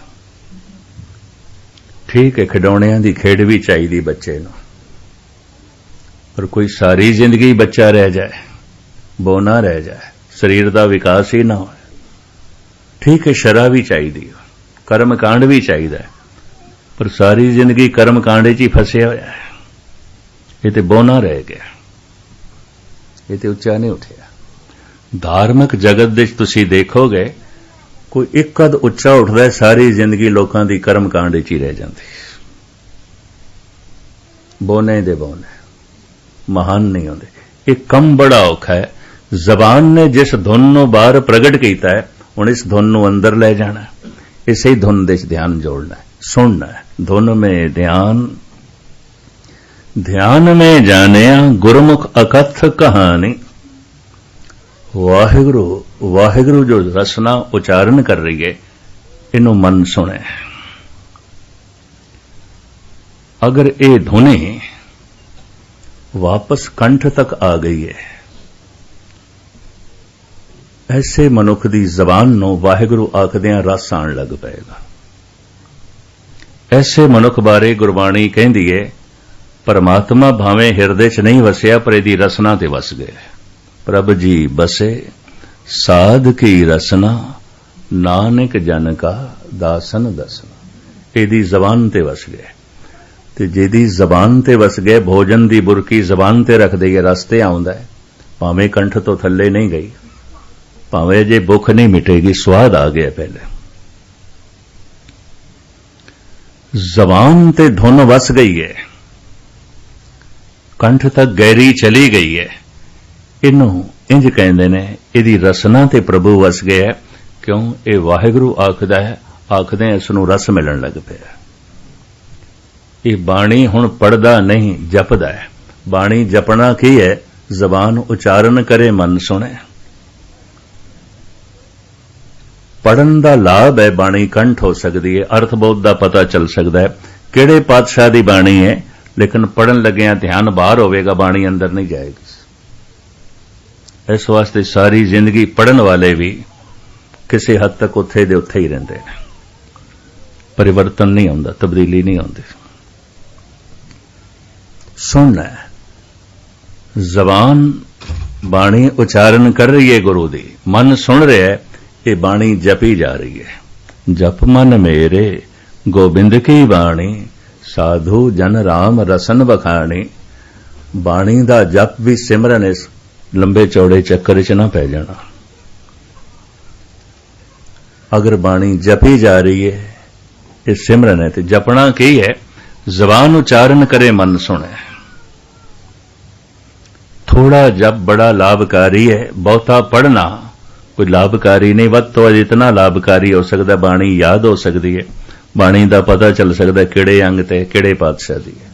ठीक है, खिडौणियां दी खेड भी चाहिए बच्चे नू, पर कोई सारी जिंदगी बच्चा रह जाए, बोना रह जाए, शरीर का विकास ही ना हो, ठीक है, शरा भी चाहिए, कर्म कांड भी चाहिए, पर सारी जिंदगी कर्म कांड च ही फसिया होया है। ये तो बोना रह गया, ये तो उच्चा नहीं उठिया। धार्मिक जगत दे तुसीं देखोगे कोई एक कद उच्चा उठदा है, सारी जिंदगी लोकां दी कर्म कांड च ही रह जाती, बोने दे बोने महान नहीं होंदे। एक कम बड़ा औखा है। जबान ने जिस धुन नू बाहर प्रगट कीता है, हुण इस धुन नू अंदर ले जाना है, इसे ही धुन दे ध्यान जोड़ना है, सुनना है। धुन में ध्यान, ध्यान में जानिया गुरमुख अकथ कहानी। वाहिगुरु वाहिगुरु जो रसना उच्चारण कर रही है, इनू मन सुने। अगर ये धुनी वापस कंठ तक आ गई है, ऐसे मनुख दी जबान नू वाहिगुरु आखदियां रस आण लग पएगा। ऐसे मनुख बारे गुरबाणी कहंदी है, परमात्मा भावें हिरदे च नहीं वसिया, पर इहदी रसना ते वस गए। प्रभ जी बसे साध की रसना, नानक जन का दासन दसना। इहदी जबान ते वस गए, ते जिहदी जबान ते वस गए, भोजन दी बुरकी जबान ते रख दईए, रस्ते आउंदा है, भावें कंठ तो थल्ले नहीं गई, भावें जे भुख नहीं मिटेगी, स्वाद आ गया पहले। जबान ते धुन वस गई है, कंठ तक गहरी चली गई है, इनू इंज कहंदे ने, इहदी रसना ते प्रभु वस गया है। क्यों? ये वाहिगुरु आखदा है, आखदे इसनू रस मिलन लग पिया। ये बाणी हुण पढ़दा नहीं, जपदा है। बाणी जपना की है? जबान उच्चारण करे, मन सुने। पढ़न दा लाभ है, बाणी कंठ हो सकती है, अर्थ बोध दा पता चल सकता है किहड़े पातशाह दी बाणी है, लेकिन पढ़न लग्या ध्यान बाहर होवेगा, बाणी अंदर नहीं जाएगी। इस वास्ते सारी जिंदगी पढ़न वाले भी किसी हद तक उत्थे दे उत्थे ही रहंदे ने, परिवर्तन नहीं आउंदा, तब्दीली नहीं आउंदी। सुनना है, जबान बाणी उच्चारण कर रही है गुरु दी, मन सुन रहा है, ये बाणी जपी जा रही है। जप मन मेरे गोबिंद की बाणी, साधु जन राम रसन बखानी। बाणी दा जप भी सिमरन, इस लंबे चौड़े चक्कर च ना पै जाना। अगर बाणी जपी जा रही है, ये सिमरन है, तो जपना की है? जबान उच्चारण करे, मन सुने। थोड़ा जप बड़ा लाभकारी है, बहुता पढ़ना कोई लाभकारी नहीं। वध तो इतना लाभकारी हो सकता, बाणी याद हो सकती है, बाणी का पता चल सकता किहड़े अंग ते किहड़े पातशाह दी है।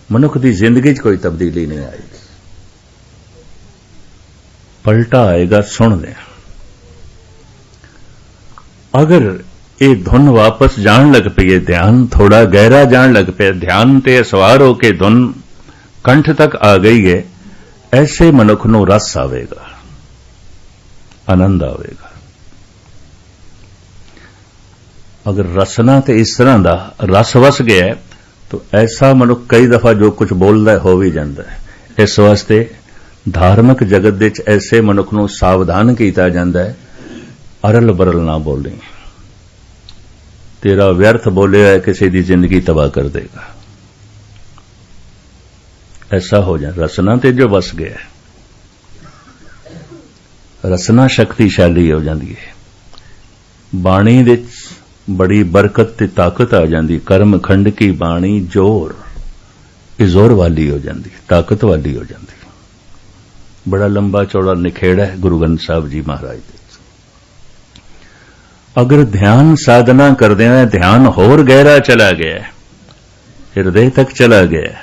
मनुख की जिंदगी च कोई तब्दीली नहीं आएगी। पलटा आएगा सुन दे। अगर ये धुन वापस जान लग पई है, ध्यान थोड़ा गहरा जान लग पे, ध्यान ते सवार होके धुन कंठ तक आ गई है, ऐसे मनुख नूं रस आवेगा, आनंद आवेगा। अगर रसना ते इस तरह का रस वस गया है, तो ऐसा मनुख कई दफा जो कुछ बोलता है हो भी जाता है। इस वास्ते धार्मिक जगत दे च ऐसे मनुख नूं सावधान किया जाता है, अरल बरल ना बोली, तेरा व्यर्थ बोलिया है किसी की जिंदगी तबाह कर देगा। ऐसा हो जाए। रसना ते जो वस गया, रसना शक्तिशाली हो जाती है। बाणी दे बड़ी बरकत ते ताकत आ जाती। कर्म खंड की बाणी जोर, जोर वाली हो जाती, ताकत वाली हो जाती। बड़ा लंबा चौड़ा निखेड़ा है गुरु ग्रंथ साहब जी महाराज दे। अगर ध्यान साधना करते हैं, ध्यान होर गहरा चला गया, हृदय तक चला गया,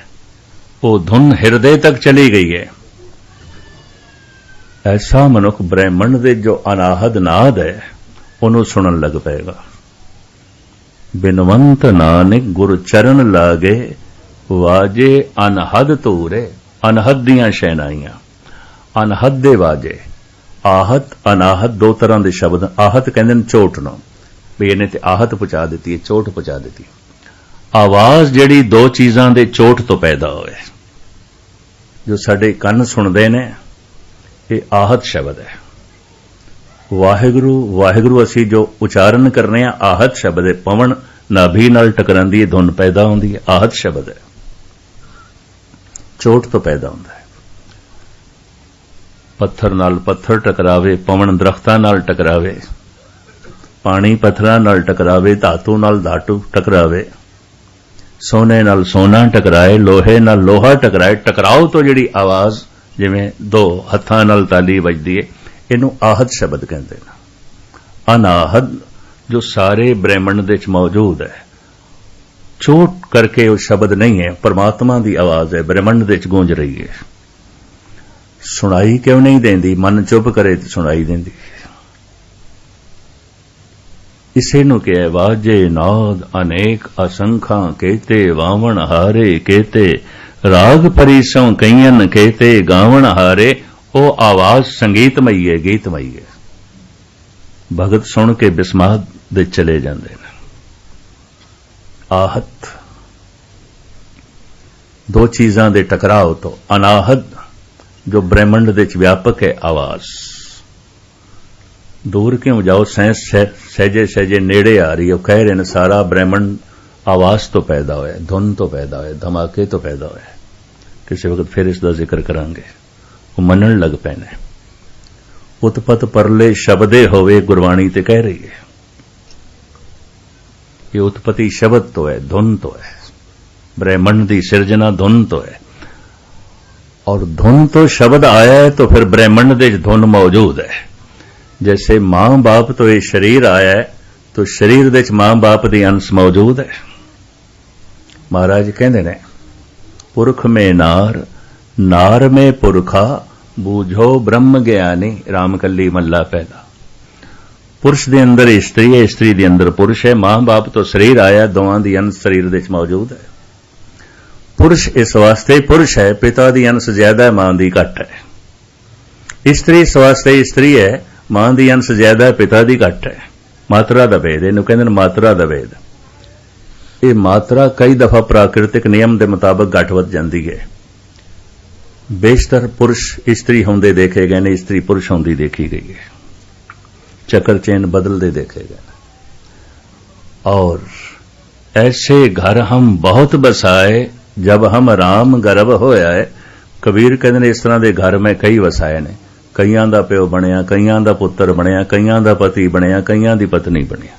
वो धुन हृदय तक चली गई है, ऐसा मनुख ब्रह्मंड दे जो अनाहद नाद है उन्होंने सुनन लग पेगा। बिनवंत नानक गुरु चरण लागे, वाजे अनहद तूरे। अनहद दियां शहनाइयां, अनहद दे वाजे। आहत अनाहत दो तरह के शब्द। आहत कहते हैं चोट नूं, भी इन्हें ते आहत पहुंचा दी है, चोट पहुंचा दी। आवाज जिहड़ी दो चीजां दे चोट तो पैदा होए, जो साडे कंन सुनदे ने, ये आहत शब्द है। वाहिगुरु वाहिगुरु असी जो उचारण करने हैं, आहत शब्द है। पवन नाभि नाल टकरांदी है, धुन पैदा होंदी है, आहत शब्द है। चोट तो पैदा होंदा है। पत्थर नाल पत्थर टकरावे, पवन दरख्तां नाल टकरावे, पानी पत्थरां नाल टकरावे, धातु नाल धातु टकरावे, सोने नाल सोना टकराए, लोहे नाल लोहा टकराए। टकराओ तो जिहड़ी आवाज जिवें दो हत्थां नाल ताली वजदी है, इहनूं आहत शब्द कहंदे ने। अनाहद जो सारे ब्रह्मंड दे च मौजूद है, चोट करके वो शब्द नहीं है, परमात्मा दी आवाज है, ब्रह्मंड दे च गूंज रही है। सुनाई क्यों नहीं देंदी? मन चुप करे तो सुनाई देंदी। इसे नु कहे वाजे नाद अनेक असंखा कहते, वावण हारे कहते, राग परिसों कईयन कहते, गावण हारे। ओ आवाज संगीतमई है, गीतमई है। भगत सुन के बिस्माद दे चले जाते हैं। आहत दो चीजां दे टकराव तो अनाहत जो ब्रह्मंड दे च व्यापक है आवाज। दूर क्यों जाओ, सहजे सहजे नेड़े आ रही है। कह रहे हैं सारा ब्रह्मंड आवाज तो पैदा होया, धुन तो पैदा होया, धमाके तो पैदा होया। किसी वक्त फिर इसका जिक्र करांगे। वो मनन लग पैने। उत्पत परले शब्दे होवे, गुरबाणी ते कह रही है। ये उत्पत्ति शब्द तो है, धुन तो है। ब्रह्मंड की सिरजना धुन तो है, और धुन तो शब्द आया है तो फिर ब्रह्मंड दे धुन मौजूद है। जैसे मां बाप तो ये शरीर आया है, तो शरीर दे मां बाप दी अंश मौजूद है। महाराज कहते ने, पुरख में नार, नार में पुरखा, बूझो ब्रह्म ज्ञानी। रामकली मल्ला पहला। पुरुष दे अंदर स्त्री है, स्त्री दे अंदर पुरुष है। मां बाप तो शरीर आया, दोवां दी अंश शरीर दे मौजूद है। पुरुष इस वास्ते पुरुष है, पिता दी अंश ज्यादा है, मां दी घट है। स्त्री इस वास्ते स्त्री है, मां दी अंश ज्यादा है, पिता दी घट है। मात्रा दा भेद, इहनूं कहंदे ने मात्रा दा भेद। ये मात्रा कई दफा प्राकृतिक नियम के मुताबिक घट वध जाती है। बेशतर पुरुष स्त्री होंदे देखे गए ने, स्त्री पुरुष होंदी देखी गई है। चक्कर चेन बदलते देखे गए। और ऐसे घर हम बहुत बसाए, जब हम राम गर्भ होया है। कबीर कहते ने, इस तरह के घर में कई वसाए ने। कईयां दा प्यो बनया, कईयां दा पुत्र बनया, कईयां दा पति बनया, कईयां दी पत्नी बनया।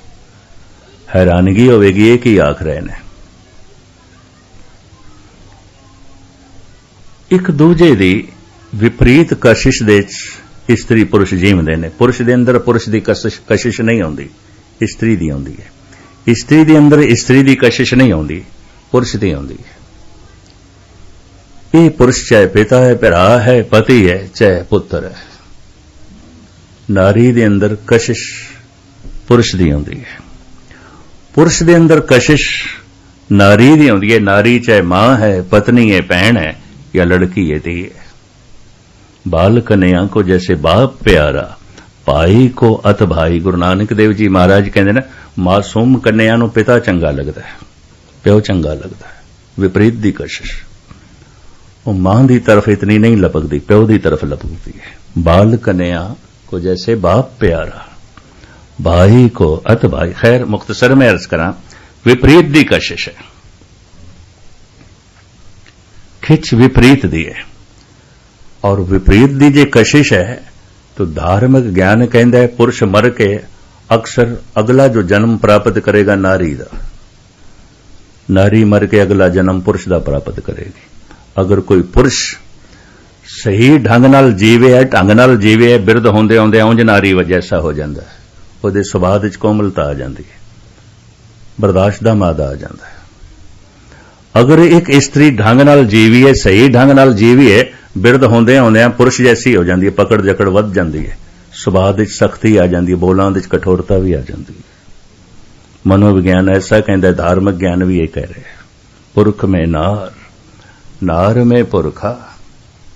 हैरानगी होवेगी ये की आख रहे ने। एक दूजे दी विपरीत कशिश दे स्त्री पुरुष जीवदे ने। पुरुष दे अंदर पुरुष दी कशिश नहीं आउंदी, स्त्री दी आउंदी है। स्त्री दे अंदर स्त्री दी कशिश नहीं आउंदी, पुरुष दी आउंदी है। ਇਹ ਪੁਰਸ਼ ਚਾਹੇ ਪਿਤਾ ਹੈ, ਭਰਾ ਹੈ, ਪਤੀ ਹੈ, ਚਾਹੇ ਪੁੱਤਰ ਹੈ। ਨਾਰੀ ਦੇ ਅੰਦਰ ਕਸ਼ਿਸ਼ ਪੁਰਸ਼ ਦੀ ਆਉਂਦੀ ਹੈ, ਪੁਰਸ਼ ਦੇ ਅੰਦਰ ਕਸ਼ਿਸ਼ ਨਾਰੀ ਦੀ ਆਉਂਦੀ ਹੈ। ਨਾਰੀ ਚਾਹੇ ਮਾਂ ਹੈ, ਪਤਨੀ है, ਭੈਣ है या लड़की है, धी है। बाल कन्या को जैसे बाप प्यारा, भाई को अत भाई। गुरु नानक देव जी महाराज कहते ना, मासूम कन्या नूं पिता चंगा लगता है, प्यो चंगा लगता है। विपरीत दी कशिश वो मां की तरफ इतनी नहीं लपकती, प्यो की तरफ लपकती है। बाल कन्या को जैसे बाप प्यारा, भाई को अत भाई। खैर मुख्तसर में अर्ज करा, विपरीत दी कशिश है, खिच विपरीत दी है। और विपरीत दी जे कशिश है तो धार्मिक ज्ञान कहता है पुरुष मर के अक्सर अगला जो जन्म प्राप्त करेगा नारी दा, नारी मर के अगला जन्म पुरुष दा प्राप्त करेगी। अगर कोई पुरुष सही ढंग नाल जीवे है, ढंग नाल जीवे है, बिरध होंदे होंदे उंज नारी जैसा हो जाता है, ਉਹਦੇ ਸੁਭਾਅ ਵਿੱਚ ਕੋਮਲਤਾ आ जाती है, बर्दाश्त दा मादा आ जाता है। अगर एक स्त्री ढंग नाल जीवी है, सही ढंग नाल जीवी है, बिरध होंदे होंदे पुरुष जैसी हो जाती है, पकड़ जकड़ वध जाती है, सुभाਅ ਵਿੱਚ सख्ती आ जाती है, बोलां ਵਿੱਚ कठोरता भी आ जाती है। मनोविज्ञान ऐसा कहता है, धार्मिक ज्ञान भी ये कह रहे हैं, पुरख में नार, नार में पुरखा,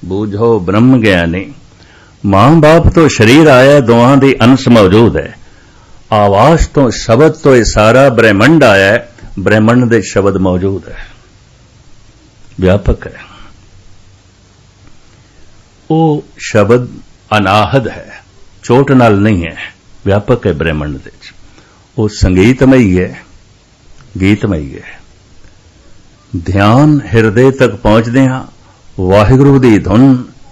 बूझो ब्रह्म ज्ञानी। मां बाप तो शरीर आया, दोहां दी अंश मौजूद है। आवाज तो शब्द तो ये सारा ब्रह्मंड आया है, ब्रह्मंड दे शब्द मौजूद है, व्यापक है। वो शब्द अनाहद है, चोट नाल नहीं है, व्यापक है ब्रह्मंड दे। वो संगीतमयी है, गीतमयी है। ध्यान हिरदे तक पहुंचदे हां, वाहिगुरू दी धुन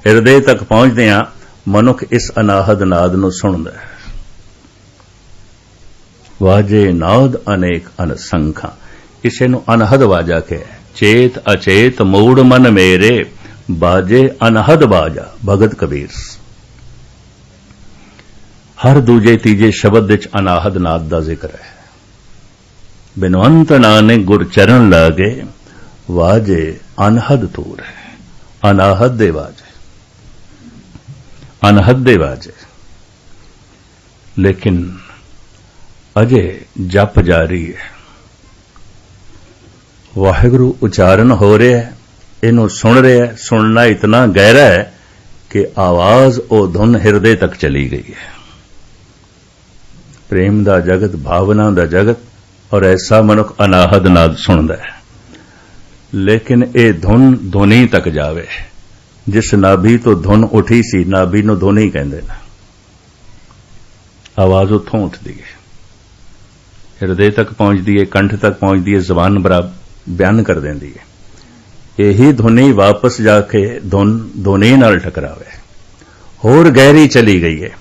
हिरदे तक पहुंचदे हां, मनुख इस अनाहद नाद नूं सुणदा है। वाजे नाद अनेक अनसंखा, इसे नूं अनहद वाजा के चेत अचेत मूड मन मेरे, बाजे अनहद बाजा। भगत कबीर। हर दूजे तीजे शब्द विच अनाहद नाद दा जिक्र है। बिनवंत नानक गुर चरण लागे, वाजे अनहद तूर है। अनाहद दे वाजे, अनहद दे वाजे। लेकिन अजे जप जारी है, वाहिगुरू उच्चारण हो रहा है, इनू सुन रहे है। सुनना इतना गहरा है कि आवाज और धुन हिरदे तक चली गई है। प्रेम दा जगत, भावना दा जगत, और ऐसा मनुख अनाहद नाद सुनदा है। लेकिन ये धुन धुनी तक जावे, जिस नाभि तो धुन उठी सी, नाभि नूं धुनी कहंदे ने। आवाज उत्थों उठदी है, हिरदे तक पहुंचती है, कंठ तक पहुंचती है, जबान बराबर बयान कर देंदी है। यही धुनी वापस जाके धुन धुनी नाल टकरावे, होर गहरी चली गई है।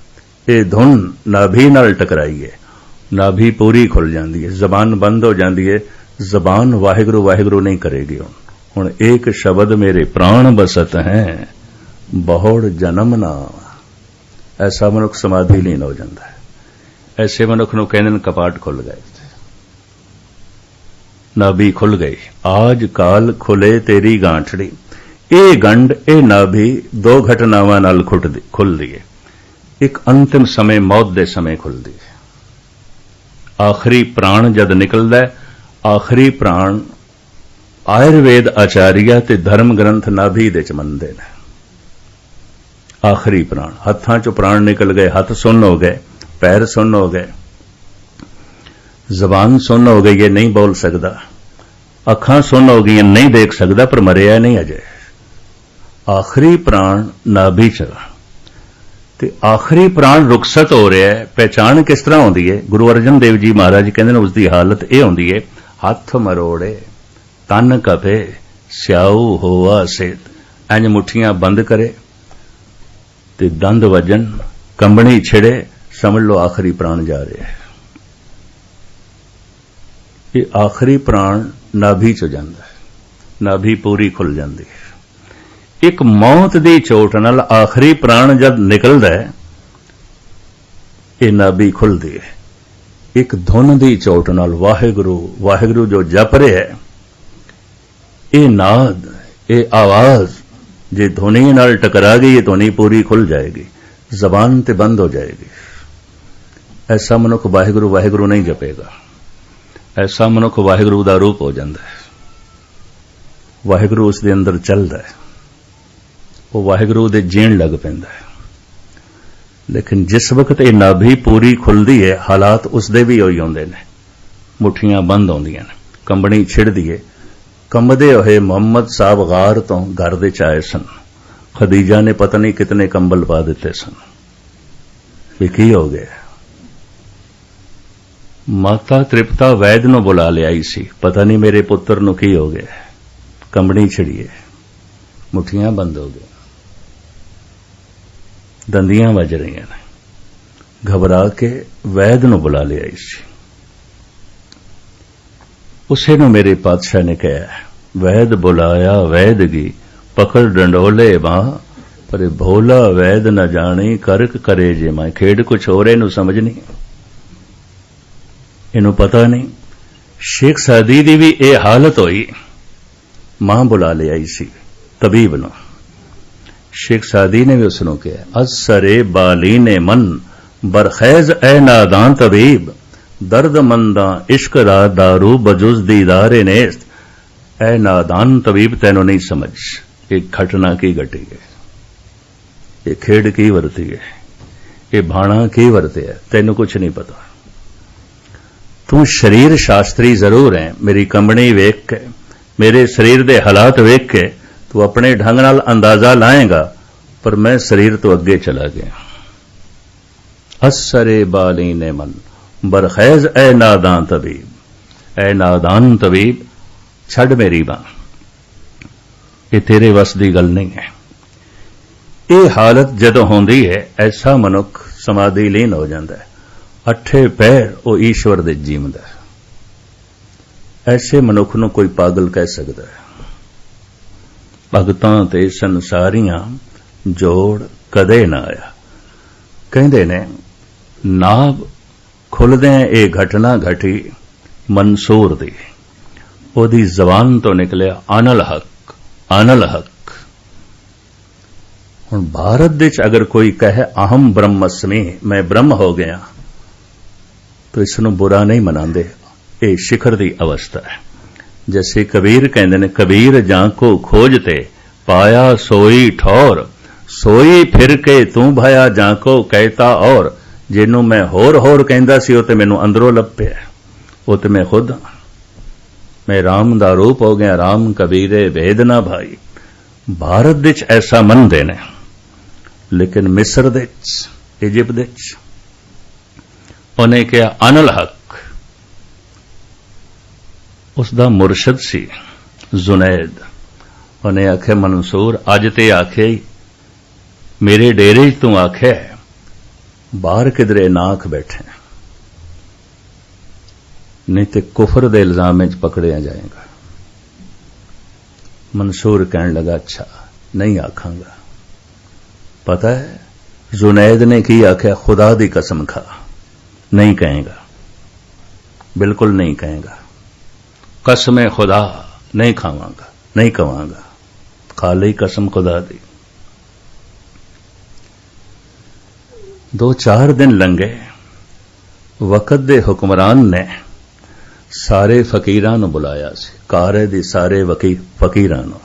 ये धुन नाभि नाल टकराई है, नाभि पूरी खुल जाती है, जबान बंद हो जाती है, जबान वाहिगुरू वाहिगुरू नहीं करेगी। हुण एक शब्द मेरे प्राण बसत हैं, बहुड़ जन्म ना। ऐसा मनुख समाधि लीन हो जाता है। ऐसे मनुख नूं कहंदे ने कपाट खुल गए, नाभि खुल गई। आज काल खुले तेरी गांठड़ी। ए गंड, ए नाभि दो घटनावां नाल खुलदी है। एक अंतिम समय, मौत दे समय खुलदी है। आखिरी प्राण जद निकलदा है, आखिरी प्राण आयुर्वेद आचार्य ते धर्म ग्रंथ नाभि दे च मनदे ने। आखिरी प्राण, हत्थां चों प्राण निकल गए, हथ सुन्न हो गए, पैर सुन्न हो गए, जबान सुन्न हो गई है, नहीं बोल सकता, अखां सुन्न हो गई, नहीं देख सकता, पर मरिया नहीं अजे। आखिरी प्राण नाभि च, ते आखिरी प्राण रुखसत हो रहा है। पहचान किस तरह होती है? गुरु अर्जन देव जी महाराज कहते हैं उसकी हालत यह होती है, हथ मरोड़े, तन कपे, स्याऊ होवा सेत। इंज मुठियां बंद करे ते दंद वजन, कंबनी छिड़े, समझ लो आखिरी प्राण जा रहा है। ये आखिरी प्राण नाभि च जाता है, नाभि पूरी खुल जाती है। एक मौत की चोट नाल आखिरी प्राण जब निकलता है, ये नाभि खुलती है। एक धुन की चोट नाल वाहिगुरू वाहिगुरू जो जप रहे है, ये नाद, ये आवाज जे ध्वनि नाल टकरा गई, ये ध्वनि पूरी खुल जाएगी, जबान ते बंद हो जाएगी। ऐसा मनुख वाहिगुरु वाहिगुरु नहीं जपेगा। ऐसा मनुख वाहिगुरु दा रूप हो जाता है। वाहिगुरु उसके अंदर चलता है, वो वाहिगुरु दे जीण लग पैंदा है। लेकिन जिस वक्त ये नाभि पूरी खुलती है, हालात उसदे भी होई आउंदे ने। मुठियां बंद आउंदियां ने, कंबनी छिड़दी है। कंबदे होए मोहम्मद साहब गार तो घर दे च आए सन। खदीजा ने पता नहीं कितने कंबल पा दिते सन। ये की हो गया? माता तृप्ता वैद नु बुला लियाई सी, पता नहीं मेरे पुत्र नु की हो गया। कंबनी छिड़िए, मुठियां बंद हो गई, दंदियां वज रही ने। घबरा के वैद नु बुला लियाई सी। उसे नु मेरे पातशाह ने कहा, वैद बुलाया वैदगी, पकड़ डंडोले बां, पर भोला वैद न जानी, करक करे जे मां। खेड कुछ हो रहे नु समझ नहीं, इनू पता नहीं। शेख सादी दी भी ये हालत होई। मां बुला ले आई सी तबीब नु। शेख सादी ने भी उसनू कहा, असरे बाली ने मन, बरखैज ए नादान तबीब, दर्द मंदा इश्क दा दारू बजुज दीदारे नेस्त। ए नादान तबीब, तैनू नहीं समझ एक घटना की घटी है, ये खेड की वरती है, ये भाणा की वरते है, तैनू कुछ नहीं पता। तू शरीर शास्त्री जरूर है। मेरी कंबनी वेख के, मेरे शरीर दे हालात वेख के तू अपने ढंग नाल अंदाजा लाएगा, पर मैं शरीर तो अगे चला गया। असरे बाली ने मन, बरखैज ए नादान तबीब, ए नादान तबीब, छड़ मेरी बां, ये तेरे वस दी गल नहीं है। ये हालत जदों होंदी है, ऐसा मनुख समाधि लीन हो जाता है। अठे पैर वो ईश्वर दे जीवंदा है। ऐसे मनुख नूं कोई पागल कह सकता है। भगतां ते संसारियां जोड़ कदे ना आया। कहंदे ने नाभ खुलदे ये घटना घटी मंसूर दी। ओदी जबान तो निकलिया अनल हक, अनल हक। हुण भारत दे च अगर कोई कहे अहम ब्रह्मस्मि, मैं ब्रह्म हो गया, तो इसनू बुरा नहीं मनांदे। ये शिखर दी अवस्था है। जैसे कबीर कहंदे ने, कबीर जांको खोजते, पाया सोई ठौर, सोई फिर के तू भाया जांको कहता और। जिन्नू मैं होर होर कहंदा सी, ते मैनू अंदरों लभ्या, वो ते मैं खुद हां। मैं राम दा रूप हो गया, राम कबीरे भेद ना भाई। भारत विच ऐसा मनदे ने, लेकिन मिस्र दे च, इजिप्ट दे च उन्हें कहा अनल हक। उसदा मुर्शद सी जुनैद। उन्हें आखे मंसूर, अज ते आखे मेरे डेरे तू आखे, बाहर किधरे ना आख बैठे, नहीं तो कुफर दे इल्जाम में पकड़िया जाएगा। मंसूर कहने लगा, अच्छा नहीं आखांगा। पता है जुनैद ने की आख्या, खुदा दी कसम खा, नहीं कहेगा, बिल्कुल नहीं कहेगा। कसम खुदा नहीं खावांगा, नहीं कवांगा, खा ली कसम खुदा दी। 2-4 दिन लंघे। वक़्त दे हुक्मरान ने सारे फकीरां नूं बुलाया सी, कारे दी सारे फकीरां नूं,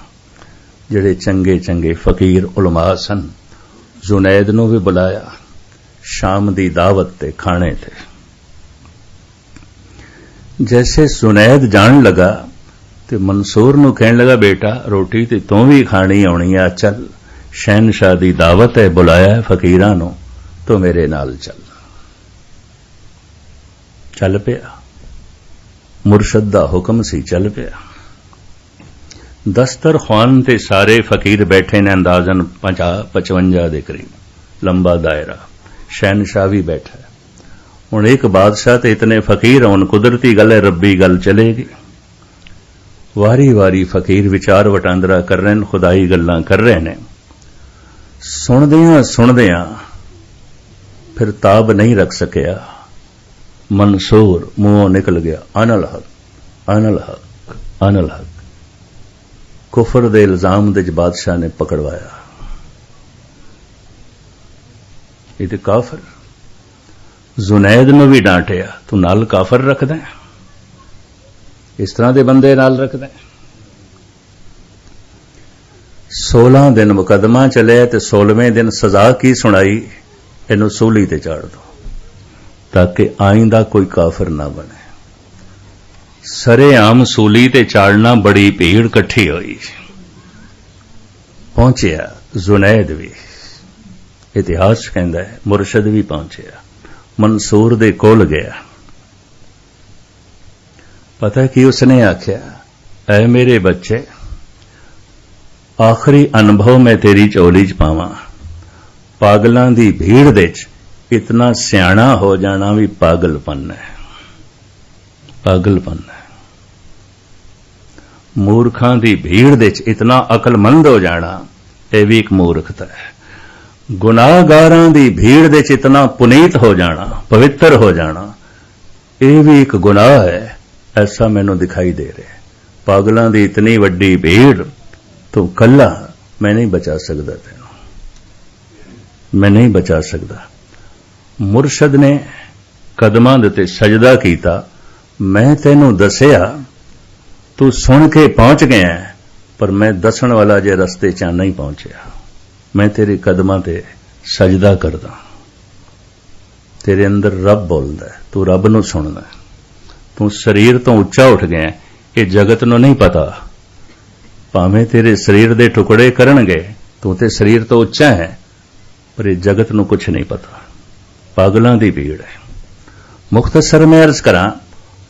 जिहड़े चंगे चंगे फकीर उलमा सन। जुनैद नूं भी बुलाया, शाम दी दावत ते खाने थे। जैसे जुनैद जान लगा तो मंसूर नूं कहण लगा, बेटा रोटी ते तू भी खानी आउणी आ, चल शहनशाह दी दावत है, बुलाया है फकीरां नूं, तो मेरे नाल चल। चल पिया, मुर्शद दा हुक्म सी, चल पिया। दस्तरखान ते सारे फकीर बैठे ने, अंदाजन 50-55 दे करीब, लंबा दायरा। शहनशाह भी बैठा है। हुण एक बादशाह ते इतने फकीर होण, कुदरती गल है, रब्बी गल चलेगी। वारी वारी फकीर विचार वटांदरा कर रहे हैं, खुदाई गल्लां कर रहे हैं। सुनदियां फिर ताब नहीं रख सकिया। मंसूर मुंहों निकल गया, अनल हक, अनल हक, अनल हक। कुफर दे इल्जाम दे बादशाह ने पकड़वाया। ये तो काफर। जुनैद नूं भी डांटिया, तू नाल काफर रखदा है, इस तरह के बंदे नाल रखदा है। 16 दिन मुकदमा चलिया ते 16वें दिन सजा की सुनाई, इनू सूली ते चाड़ दो ताकि आइंदा कोई काफर ना बने। सरेआम सूली ते चाड़ना, बड़ी भीड़ इकट्ठी हुई। पहुंचिया जुनैद भी, इतिहास कहता है मुर्शद भी पहुंचिया, मंसूर दे कोल गया। पता कि उसने आख्या, ऐ मेरे बच्चे, आखिरी अनुभव मैं तेरी झोली च पावां। पागलों की भीड़ दे च इतना सियाणा हो जाना भी पागलपन है, पागलपन है। मूर्खां की भीड़ दे च इतना अकलमंद हो जाना, यह भी एक मूर्खता है। गुनाहगारां की भीड़ दे च इतना पुनीत हो जाना, पवित्र हो जाना, यह भी एक गुनाह है। ऐसा मैनू दिखाई दे रहा है। पागलों की इतनी वड्डी भीड़, तू कला मैं नहीं बचा सकता, तेनू मैं नहीं बचा सकता। मुर्शद ने कदमां दे ते सजदा कीता, मैं तेनू दसिया, तू सुन के पहुंच गया, पर मैं दसन वाला जे रस्ते च नहीं पहुंचया। मैं तेरे कदमां ते सजदा करदा। तेरे अंदर रब बोलदा है, तू रब नू सुनदा। तू शरीर तो उच्चा उठ गया, ये जगत नू नहीं पता। भावें तेरे शरीर दे टुकड़े करनगे, तू ते शरीर तो उच्चा है, पर ये जगत नू कुछ नहीं पता। पागलों की भीड़ है। मुख्तसर में अर्ज करा,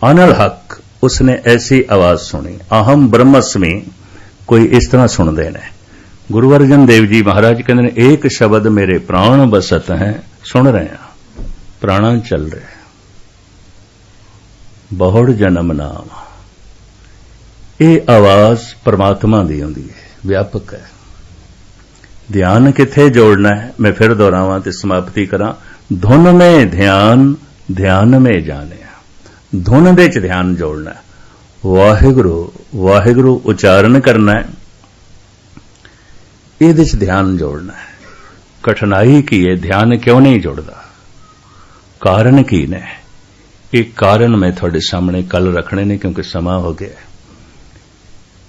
अनल हक, उसने ऐसी आवाज सुनी, अहम ब्रह्मस्मि, कोई इस तरह सुनते हैं। गुरु अर्जन देव जी महाराज कहते हैं, एक शब्द मेरे प्राण बसत हैं, सुन रहे हैं, प्राणा चल रहे, बहुड़ जन्म नाम। ये आवाज परमात्मा दी होंदी है, व्यापक है। ध्यान किथे जोड़ना है, मैं फिर दोहरावां ते समाप्ति करा। धुन में ध्यान, ध्यान में जाने। धुन दे च ध्यान जोड़ना है, वाहिगुरु वाहिगुरु उच्चारण करना है, ये ध्यान जोड़ना है। कठिनाई की है, ध्यान क्यों नहीं जुड़ता, कारण की ने, एक कारण मैं थोड़े सामने कल रखने ने, क्योंकि समा हो गया।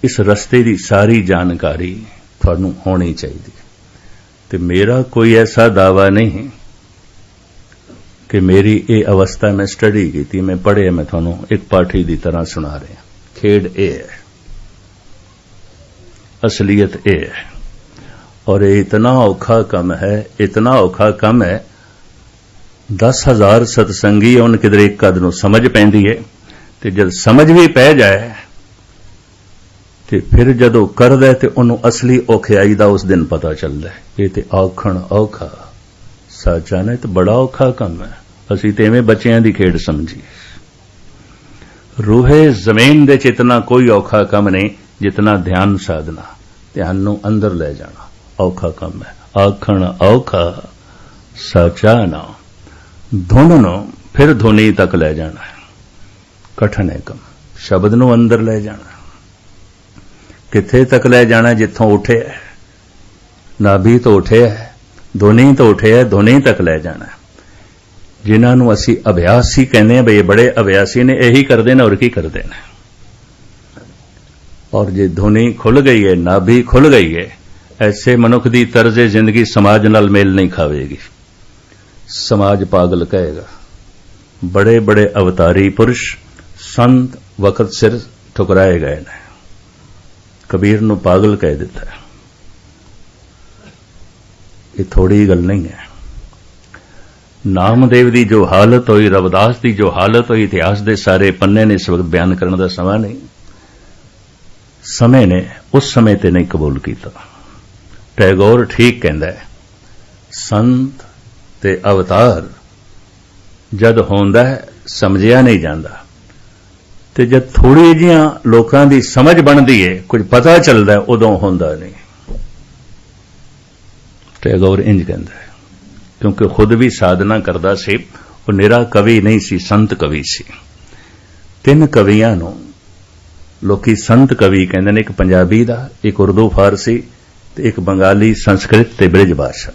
इस रस्ते की सारी जानकारी थानू होनी चाहिए। तो मेरा कोई ऐसा दावा नहीं कि मेरी ये अवस्था मैं स्टडी की थी, मैं पढ़े, मैं थानू एक पाठी की तरह सुना रहा। खेड ये है, असलियत ये है। और ये इतना औखा कम है, इतना औखा कम है। 10,000 सतसंगी उन किधर एक कद नू समझ पैंदी है, ते जब समझ भी पै जाए ते फिर जदों करदा है ते उन्हों असली औखियाई दा उस दिन पता चलदा है। ये ते औखण औखा, सच्चा ने तो बड़ा औखा कम है। असीं ते इवें बच्चियां दी खेड समझी। रूहे जमीन दे च इतना कोई औखा कम नहीं जितना ध्यान साधना, ध्यान नू अंदर ले जाना औखा कम है। आखण औखा, सच्चा ना। धुन नू फिर धुनी तक ले जाना है, कठिन है कम। शब्द नू अंदर ले जाना, किथे तक ले जाना, जिथों उठे है, नाभि तो उठे है, धुनी तो उठे है, धुनी तक ले जाना है। जिन्होंने असी अभ्यासी कहने हैं, ये बड़े अभ्यासी ने, यही कर देना और की कर देना। और जे धुनी खुल गई है, नाभि खुल गई है, ऐसे मनुख की तर्ज जिंदगी समाज नाल मेल नहीं खावेगी। समाज पागल कहेगा। बड़े बड़े अवतारी पुरुष संत वक्त सिर ठुकराए गए ने। कबीर नू पागल कह दिता है। ये थोड़ी गल नहीं है। नामदेव की जो हालत हुई, रविदास की जो हालत हुई, इतिहास के सारे पन्ने ने इस वक्त बयान करने का समा नहीं। समय ने उस समय ते नहीं कबूल किया। टैगोर ठीक कहता है, संत ते अवतार जद होंदा है समझिया नहीं जाता, ते जब थोड़ी जिहियां लोकां दी समझ बनती है, कुछ पता चलता है, उदों होंदा नहीं। टैगोर इंज कहता है, क्योंकि खुद भी साधना करता सी। वो निरा कवि नहीं सी, संत कवि सी। 3 कवियां नूं ਲੋਕੀ ਸੰਤ ਕਵੀ ਕਹਿੰਦੇ ਨੇ, ਇੱਕ ਪੰਜਾਬੀ ਦਾ, ਇੱਕ ਉਰਦੂ ਫਾਰਸੀ ਤੇ ਇੱਕ ਬੰਗਾਲੀ ਸੰਸਕ੍ਰਿਤ ਤੇ ਬ੍ਰਿਜ ਭਾਸ਼ਾ।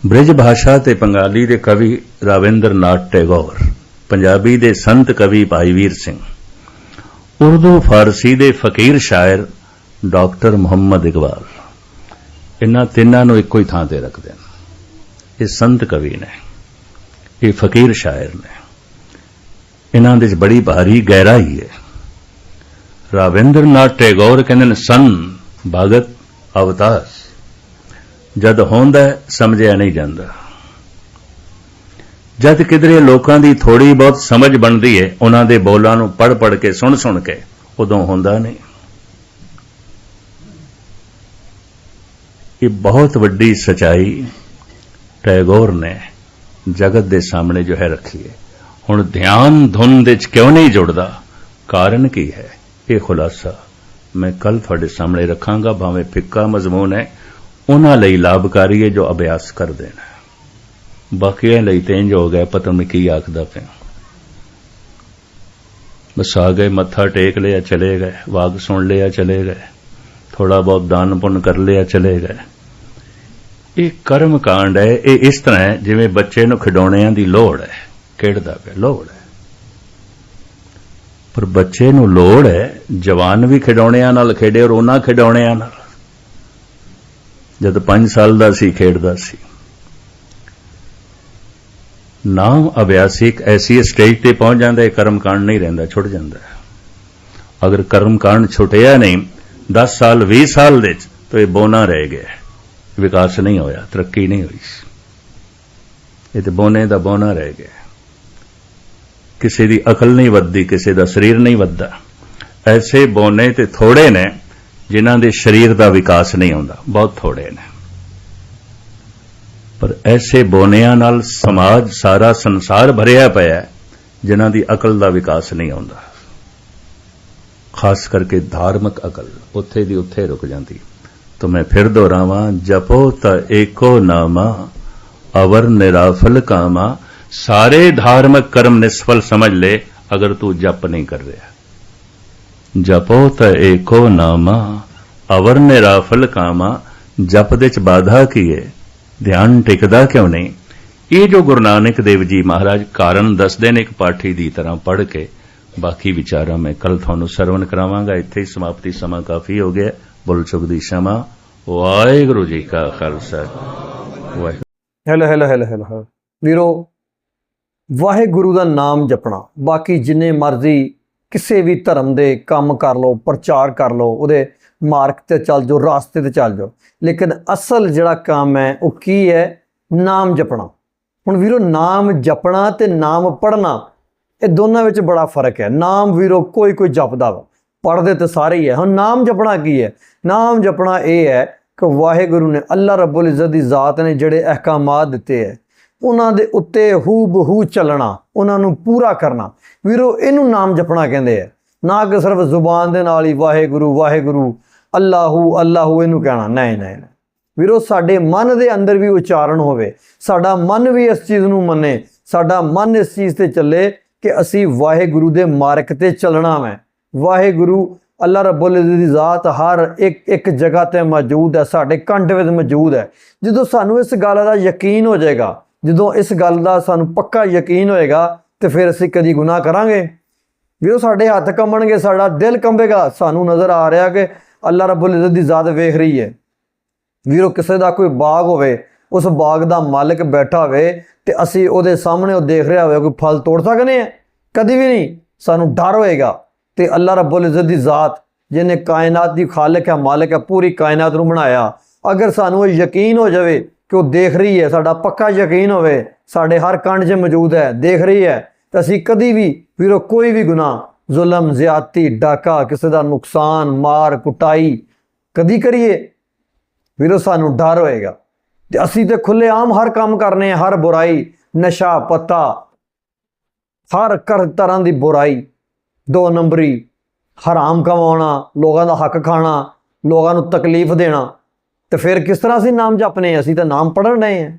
ਬ੍ਰਿਜ ਭਾਸ਼ਾ ਤੇ ਬੰਗਾਲੀ ਦੇ ਕਵੀ ਰਾਵਿੰਦਰ ਨਾਥ ਟੈਗੋਰ, ਪੰਜਾਬੀ ਦੇ ਸੰਤ ਕਵੀ ਭਾਈ ਵੀਰ ਸਿੰਘ, ਉਰਦੂ ਫਾਰਸੀ ਦੇ ਫਕੀਰ ਸ਼ਾਇਰ ਡਾਕਟਰ ਮੁਹੰਮਦ ਇਕਬਾਲ, ਇਹਨਾਂ ਤਿੰਨਾਂ ਨੂੰ ਇੱਕੋ ਹੀ ਥਾਂ ਤੇ ਰੱਖਦੇ ਨੇ। ਇਹ ਸੰਤ ਕਵੀ ਨੇ, ਇਹ ਫਕੀਰ ਸ਼ਾਇਰ ਨੇ, ਇਹਨਾਂ ਦੇ 'ਚ ਬੜੀ ਭਾਰੀ ਗਹਿਰਾਈ ਹੈ। ਰਾਵਿੰਦਰ ਨਾਥ ਟੈਗੋਰ ਕਹਿੰਦੇ ਨੇ, ਸੰਨ ਭਗਤ ਅਵਤਾਰ ਜਦ ਹੁੰਦਾ ਸਮਝਿਆ ਨਹੀਂ ਜਾਂਦਾ। ਜਦ ਕਿਧਰੇ ਲੋਕਾਂ ਦੀ ਥੋੜੀ ਬਹੁਤ ਸਮਝ ਬਣਦੀ ਹੈ ਉਹਨਾਂ ਦੇ ਬੋਲਾਂ ਨੂੰ ਪੜ੍ਹ ਪੜ੍ਹ ਕੇ ਸੁਣ ਕੇ, ਉਦੋਂ ਹੁੰਦਾ ਨਹੀਂ। ਇਹ ਬਹੁਤ ਵੱਡੀ ਸਚਾਈ ਟੈਗੋਰ ਨੇ ਜਗਤ ਦੇ ਸਾਹਮਣੇ ਜੋ ਹੈ ਰੱਖੀ ਹੈ। ਹੁਣ ਧਿਆਨ ਧੁਨ ਦੇ 'ਚ ਕਿਉਂ ਨਹੀਂ ਜੁੜਦਾ, ਕਾਰਨ ਕੀ ਹੈ, ਇਹ ਖੁਲਾਸਾ ਮੈਂ ਕੱਲ ਤੁਹਾਡੇ ਸਾਹਮਣੇ ਰੱਖਾਂਗਾ। ਭਾਵੇਂ ਫਿੱਕਾ ਮਜ਼ਮੂਨ ਹੈ, ਉਹਨਾਂ ਲਈ ਲਾਭਕਾਰੀ ਹੈ ਜੋ ਅਭਿਆਸ ਕਰਦੇ ਨੇ। ਬਾਕੀਆਂ ਲਈ ਤਾਂ ਇੰਝ ਹੋ ਗਿਆ, ਪਤਾ ਨਹੀਂ ਕੀ ਆਖਦਾ ਪਿਆ। ਬਸ ਆ ਗਏ, ਮੱਥਾ ਟੇਕ ਲਿਆ, ਚਲੇ ਗਏ, ਵਾਗ ਸੁਣ ਲਿਆ, ਚਲੇ ਗਏ, ਥੋੜਾ ਬਹੁਤ ਦਾਨ ਪੁੰਨ ਕਰ ਲਿਆ, ਚਲੇ ਗਏ। ਇਹ ਕਰਮ ਕਾਂਡ ਹੈ। ਇਹ ਇਸ ਤਰ੍ਹਾਂ ਹੈ ਜਿਵੇਂ ਬੱਚੇ ਨੂੰ ਖਿਡੌਣਿਆਂ ਦੀ ਲੋੜ ਹੈ, ਖੇਡਦਾ ਪਿਆ, ਲੋੜ ਹੈ। ਪਰ ਬੱਚੇ ਨੂੰ ਲੋੜ ਹੈ, ਜਵਾਨ ਵੀ ਖਿਡੌਣਿਆਂ ਨਾਲ ਖੇਡੇ, ਔਰ ਉਹਨਾਂ ਖਿਡੌਣਿਆਂ ਨਾਲ ਜਦ 5 ਸਾਲ ਦਾ ਸੀ ਖੇਡਦਾ ਸੀ। ਨਾਮ ਅਭਿਆਸੀ ਇੱਕ ਐਸੀ ਸਟੇਜ ਤੇ ਪਹੁੰਚ ਜਾਂਦਾ ਹੈ, ਕਰਮ ਕਾਂਡ ਨਹੀਂ ਰਹਿੰਦਾ, ਛੁੱਟ ਜਾਂਦਾ ਹੈ। ਅਗਰ ਕਰਮ ਕਾਂਡ ਛੁੱਟਿਆ ਨਹੀਂ 10 ਸਾਲ 20 ਸਾਲ ਦੇ ਚ, ਤਾਂ ਇਹ ਬੋਨਾ ਰਹਿ ਗਿਆ, ਵਿਕਾਸ ਨਹੀਂ ਹੋਇਆ, ਤਰੱਕੀ ਨਹੀਂ ਹੋਈ। ਇਹ ਤੇ ਬੋਨੇ ਦਾ ਬੋਨਾ ਰਹਿ ਗਿਆ। ਕਿਸੇ ਦੀ ਅਕਲ ਨਹੀਂ ਵੱਧਦੀ, ਕਿਸੇ ਦਾ ਸਰੀਰ ਨਹੀਂ ਵੱਧਦਾ। ਐਸੇ ਬੋਨੇ ਤੇ ਥੋੜੇ ਨੇ ਜਿਨ੍ਹਾਂ ਦੇ ਸਰੀਰ ਦਾ ਵਿਕਾਸ ਨਹੀਂ ਹੁੰਦਾ, ਬਹੁਤ ਥੋੜੇ ਨੇ। ਪਰ ਐਸੇ ਬੋਨਿਆਂ ਨਾਲ ਸਮਾਜ, ਸਾਰਾ ਸੰਸਾਰ ਭਰਿਆ ਪਿਆ ਹੈ ਜਿਨ੍ਹਾਂ ਦੀ ਅਕਲ ਦਾ ਵਿਕਾਸ ਨਹੀਂ ਹੁੰਦਾ। ਖਾਸ ਕਰਕੇ ਧਾਰਮਿਕ ਅਕਲ ਉੱਥੇ ਦੀ ਉੱਥੇ ਰੁਕ ਜਾਂਦੀ। ਤਾਂ ਮੈਂ ਫਿਰ ਦੁਹਰਾਵਾਂ, ਜਪੋ ਤਾਂ ਏਕੋ ਨਾਮਾ ਅਵਰ ਨਿਰਾਫਲ ਕਾਮਾ। ਸਾਰੇ ਧਾਰਮਿਕ ਕਰਮ ਨਿਸਫਲ ਸਮਝ ਲੈ ਅਗਰ ਤੂੰ ਜਪ ਨਹੀਂ ਕਰ ਰਿਹਾ। ਜਪੋ ਤਾਂ ਏਕੋ ਨਾਮਾ ਅਵਰ ਨਿਰਾਫਲ ਕਾਮਾ। ਜਪ ਦੇ ਚ ਬਾਧਾ ਕੀ ਹੈ, ਧਿਆਨ ਟਿਕਦਾ ਕਿਉਂ ਨਹੀਂ? ਇਹ ਜੋ ਗੁਰੂ ਨਾਨਕ ਦੇਵ ਜੀ ਮਹਾਰਾਜ ਕਾਰਨ ਦੱਸਦੇ ਨੇ, ਇੱਕ ਪਾਠੀ ਦੀ ਤਰ੍ਹਾਂ ਪੜ੍ਹ ਕੇ, ਬਾਕੀ ਵਿਚਾਰਾਂ ਮੈਂ ਕੱਲ ਤੁਹਾਨੂੰ ਸਰਵਣ ਕਰਾਵਾਂਗਾ। ਇੱਥੇ ਹੀ ਸਮਾਪਤੀ, ਸਮਾਂ ਕਾਫੀ ਹੋ ਗਿਆ। ਬੁੱਲ ਚੁੱਕ ਦੀ ਸ਼ਮਾ। ਵਾਹਿਗੁਰੂ ਜੀ ਕਾ ਖਾਲਸਾ, ਵਾਹਿਗੁਰੂ। ਹੈਲੋ ਵੀਰੋ, ਵਾਹਿਗੁਰੂ ਦਾ ਨਾਮ ਜਪਣਾ, ਬਾਕੀ ਜਿੰਨੇ ਮਰਜ਼ੀ ਕਿਸੇ ਵੀ ਧਰਮ ਦੇ ਕੰਮ ਕਰ ਲਓ, ਪ੍ਰਚਾਰ ਕਰ ਲਓ, ਉਹਦੇ ਮਾਰਗ ਤੇ ਚੱਲ ਜਾਓ, ਰਾਸਤੇ ਤੇ ਚੱਲ ਜਾਓ, ਲੇਕਿਨ ਅਸਲ ਜਿਹੜਾ ਕੰਮ ਹੈ ਉਹ ਕੀ ਹੈ? ਨਾਮ ਜਪਣਾ। ਹੁਣ ਵੀਰੋ, ਨਾਮ ਜਪਣਾ ਤੇ ਨਾਮ ਪੜ੍ਹਨਾ, ਇਹ ਦੋਨਾਂ ਵਿੱਚ ਬੜਾ ਫਰਕ ਹੈ। ਨਾਮ ਵੀਰੋ ਕੋਈ ਜਪਦਾ ਵਾ, ਪੜ੍ਹਦੇ ਤਾਂ ਸਾਰੇ ਹੀ ਹੈ। ਹੁਣ ਨਾਮ ਜਪਣਾ ਕੀ ਹੈ? ਨਾਮ ਜਪਣਾ ਇਹ ਹੈ ਕਿ ਵਾਹਿਗੁਰੂ ਨੇ, ਅੱਲਾ ਰੱਬੁਲ ਇੱਜ਼ਤ ਦੀ ਜ਼ਾਤ ਨੇ ਜਿਹੜੇ ਅਹਿਕਾਮਾਤ ਦਿੱਤੇ ਹੈ, ਉਹਨਾਂ ਦੇ ਉੱਤੇ ਹੂ ਬਹੂ ਚੱਲਣਾ, ਉਹਨਾਂ ਨੂੰ ਪੂਰਾ ਕਰਨਾ। ਵੀਰੋ, ਇਹਨੂੰ ਨਾਮ ਜਪਣਾ ਕਹਿੰਦੇ ਆ। ਨਾ ਕਿ ਸਿਰਫ ਜ਼ੁਬਾਨ ਦੇ ਨਾਲ ਹੀ ਵਾਹਿਗੁਰੂ ਵਾਹਿਗੁਰੂ, ਅੱਲਾਹੂ ਅੱਲਾਹੂ ਇਹਨੂੰ ਕਹਿਣਾ। ਨਹੀਂ ਵੀਰੋ, ਸਾਡੇ ਮਨ ਦੇ ਅੰਦਰ ਵੀ ਉਚਾਰਨ ਹੋਵੇ, ਸਾਡਾ ਮਨ ਵੀ ਇਸ ਚੀਜ਼ ਨੂੰ ਮੰਨੇ, ਸਾਡਾ ਮਨ ਇਸ ਚੀਜ਼ ਤੇ ਚੱਲੇ ਕਿ ਅਸੀਂ ਵਾਹਿਗੁਰੂ ਦੇ ਮਾਰਗ ਤੇ ਚੱਲਣਾ ਹੈ। ਵਾਹਿਗੁਰੂ ਅੱਲਾ ਰੱਬੁਲ ਇੱਜ਼ਤ ਦੀ ਜ਼ਾਤ ਹਰ ਇੱਕ ਜਗ੍ਹਾ ਤੇ ਮੌਜੂਦ ਹੈ, ਸਾਡੇ ਕੰਠ ਵਿੱਚ ਮੌਜੂਦ ਹੈ। ਜਦੋਂ ਸਾਨੂੰ ਇਸ ਗੱਲ ਦਾ ਯਕੀਨ ਹੋ ਜਾਏਗਾ, ਜਦੋਂ ਇਸ ਗੱਲ ਦਾ ਸਾਨੂੰ ਪੱਕਾ ਯਕੀਨ ਹੋਏਗਾ, ਤੇ ਫਿਰ ਅਸੀਂ ਕਦੀ ਗੁਨਾਹ ਕਰਾਂਗੇ? ਵੀਰੋ, ਸਾਡੇ ਹੱਥ ਕੰਬਣਗੇ, ਸਾਡਾ ਦਿਲ ਕੰਬੇਗਾ, ਸਾਨੂੰ ਨਜ਼ਰ ਆ ਰਿਹਾ ਕਿ ਅੱਲਾ ਰੱਬੁਲ ਇੱਜ਼ਤ ਦੀ ਜ਼ਾਤ ਵੇਖ ਰਹੀ ਹੈ। ਵੀਰੋ, ਕਿਸੇ ਦਾ ਕੋਈ ਬਾਗ ਹੋਵੇ, ਉਸ ਬਾਗ ਦਾ ਮਾਲਕ ਬੈਠਾ ਹੋਵੇ ਤੇ ਅਸੀਂ ਉਹਦੇ ਸਾਹਮਣੇ ਉਹ ਦੇਖ ਰਿਹਾ ਹੋਵੇ, ਕੋਈ ਫਲ ਤੋੜ ਸਕਨੇ ਆ? ਕਦੀ ਵੀ ਨਹੀਂ। ਸਾਨੂੰ ਡਰ ਹੋਏਗਾ। ਤੇ ਅੱਲਾ ਰੱਬੁਲ ਇੱਜ਼ਤ ਦੀ ਜ਼ਾਤ, ਜਿਹਨੇ ਕਾਇਨਾਤ ਦੀ ਖਾਲਕ ਹੈ, ਮਾਲਕ ਹੈ, ਪੂਰੀ ਕਾਇਨਾਤ ਨੂੰ ਬਣਾਇਆ, ਅਗਰ ਸਾਨੂੰ ਇਹ ਯਕੀਨ ਹੋ ਜਾਵੇ ਕਿ ਉਹ ਦੇਖ ਰਹੀ ਹੈ, ਸਾਡਾ ਪੱਕਾ ਯਕੀਨ ਹੋਵੇ, ਸਾਡੇ ਹਰ ਕੰਨ 'ਚ ਮੌਜੂਦ ਹੈ, ਦੇਖ ਰਹੀ ਹੈ, ਤਾਂ ਅਸੀਂ ਕਦੀ ਵੀ ਵੀਰੋ ਕੋਈ ਵੀ ਗੁਨਾਹ, ਜ਼ੁਲਮ, ਜ਼ਿਆਦਤੀ, ਡਾਕਾ, ਕਿਸੇ ਦਾ ਨੁਕਸਾਨ, ਮਾਰ ਕੁਟਾਈ ਕਦੀ ਕਰੀਏ? ਵੀਰੋ, ਸਾਨੂੰ ਡਰ ਹੋਏਗਾ। ਤੇ ਅਸੀਂ ਤੇ ਖੁੱਲ੍ਹੇਆਮ ਹਰ ਕੰਮ ਕਰਨੇ ਆ, ਹਰ ਬੁਰਾਈ, ਨਸ਼ਾ ਪੱਤਾ, ਹਰ ਤਰ੍ਹਾਂ ਦੀ ਬੁਰਾਈ, 2 ਨੰਬਰੀ, ਹਰਾਮ ਕਮਾਉਣਾ, ਲੋਕਾਂ ਦਾ ਹੱਕ ਖਾਣਾ, ਲੋਕਾਂ ਨੂੰ ਤਕਲੀਫ ਦੇਣਾ। ਤੇ ਫਿਰ ਕਿਸ ਤਰ੍ਹਾਂ ਅਸੀਂ ਨਾਮ ਜਪਨੇ? ਅਸੀਂ ਤਾਂ ਨਾਮ ਪੜ੍ਹਨ ਰਹੇ ਹਾਂ।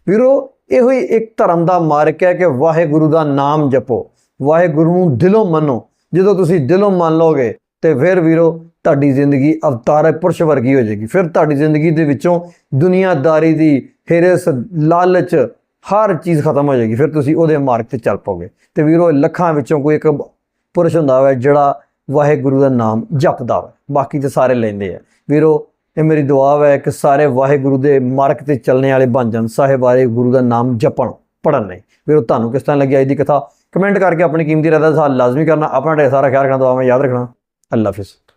ਵੀਰੋ, ਇਹੋ ਹੀ ਇੱਕ ਧਰਮ ਦਾ ਮਾਰਗ ਹੈ ਕਿ ਵਾਹਿਗੁਰੂ ਦਾ ਨਾਮ ਜਪੋ, ਵਾਹਿਗੁਰੂ ਨੂੰ ਦਿਲੋਂ ਮੰਨੋ। ਜਦੋਂ ਤੁਸੀਂ ਦਿਲੋਂ ਮੰਨ ਲਓਗੇ ਤੇ ਫਿਰ ਵੀਰੋ ਤੁਹਾਡੀ ਜ਼ਿੰਦਗੀ ਅਵਤਾਰ ਪੁਰਸ਼ ਵਰਗੀ ਹੋ ਜਾਏਗੀ। ਫਿਰ ਤੁਹਾਡੀ ਜ਼ਿੰਦਗੀ ਦੇ ਵਿੱਚੋਂ ਦੁਨੀਆਦਾਰੀ ਦੀ ਹਿਰਸ, ਲਾਲਚ, ਹਰ ਚੀਜ਼ ਖਤਮ ਹੋ ਜਾਏਗੀ। ਫਿਰ ਤੁਸੀਂ ਉਹਦੇ ਮਾਰਗ ਤੇ ਚੱਲ ਪਾਓਗੇ। ਤੇ ਵੀਰੋ ਲੱਖਾਂ ਵਿੱਚੋਂ ਕੋਈ ਇੱਕ ਪੁਰਸ਼ ਹੁੰਦਾ ਹੈ ਜਿਹੜਾ ਵਾਹਿਗੁਰੂ ਦਾ ਨਾਮ ਜਪਦਾ ਵਾ, ਬਾਕੀ ਤੇ ਸਾਰੇ ਲੈਂਦੇ ਆ। ਵੀਰੋ ਇਹ ਮੇਰੀ ਦੁਆ ਹੈ ਕਿ ਸਾਰੇ ਵਾਹਿਗੁਰੂ ਦੇ ਮਾਰਗ ਤੇ ਚੱਲਣੇ ਵਾਲੇ ਬਣ ਜਾਣ, ਸਾਹਿਬ ਵਾਹਿਗੁਰੂ ਦਾ ਨਾਮ ਜਪਣ, ਪੜ੍ਹਨ ਨਹੀਂ। ਵੀਰੋ ਤੁਹਾਨੂੰ ਕਿਸ ਤਰ੍ਹਾਂ ਲੱਗੀ ਅੱਜ ਦੀ ਕਥਾ? ਕਮੈਂਟ ਕਰਕੇ ਆਪਣੀ ਕੀਮਤੀ ਰਾਏ ਦਾ ਸਵਾਲ ਲਾਜ਼ਮੀ ਕਰਨਾ। ਆਪਣਾ ਢੇਰ ਸਾਰਾ ਖਿਆਲ ਰੱਖਣਾ, ਦੁਆ में याद रखना। अल्लाह हाफिज़।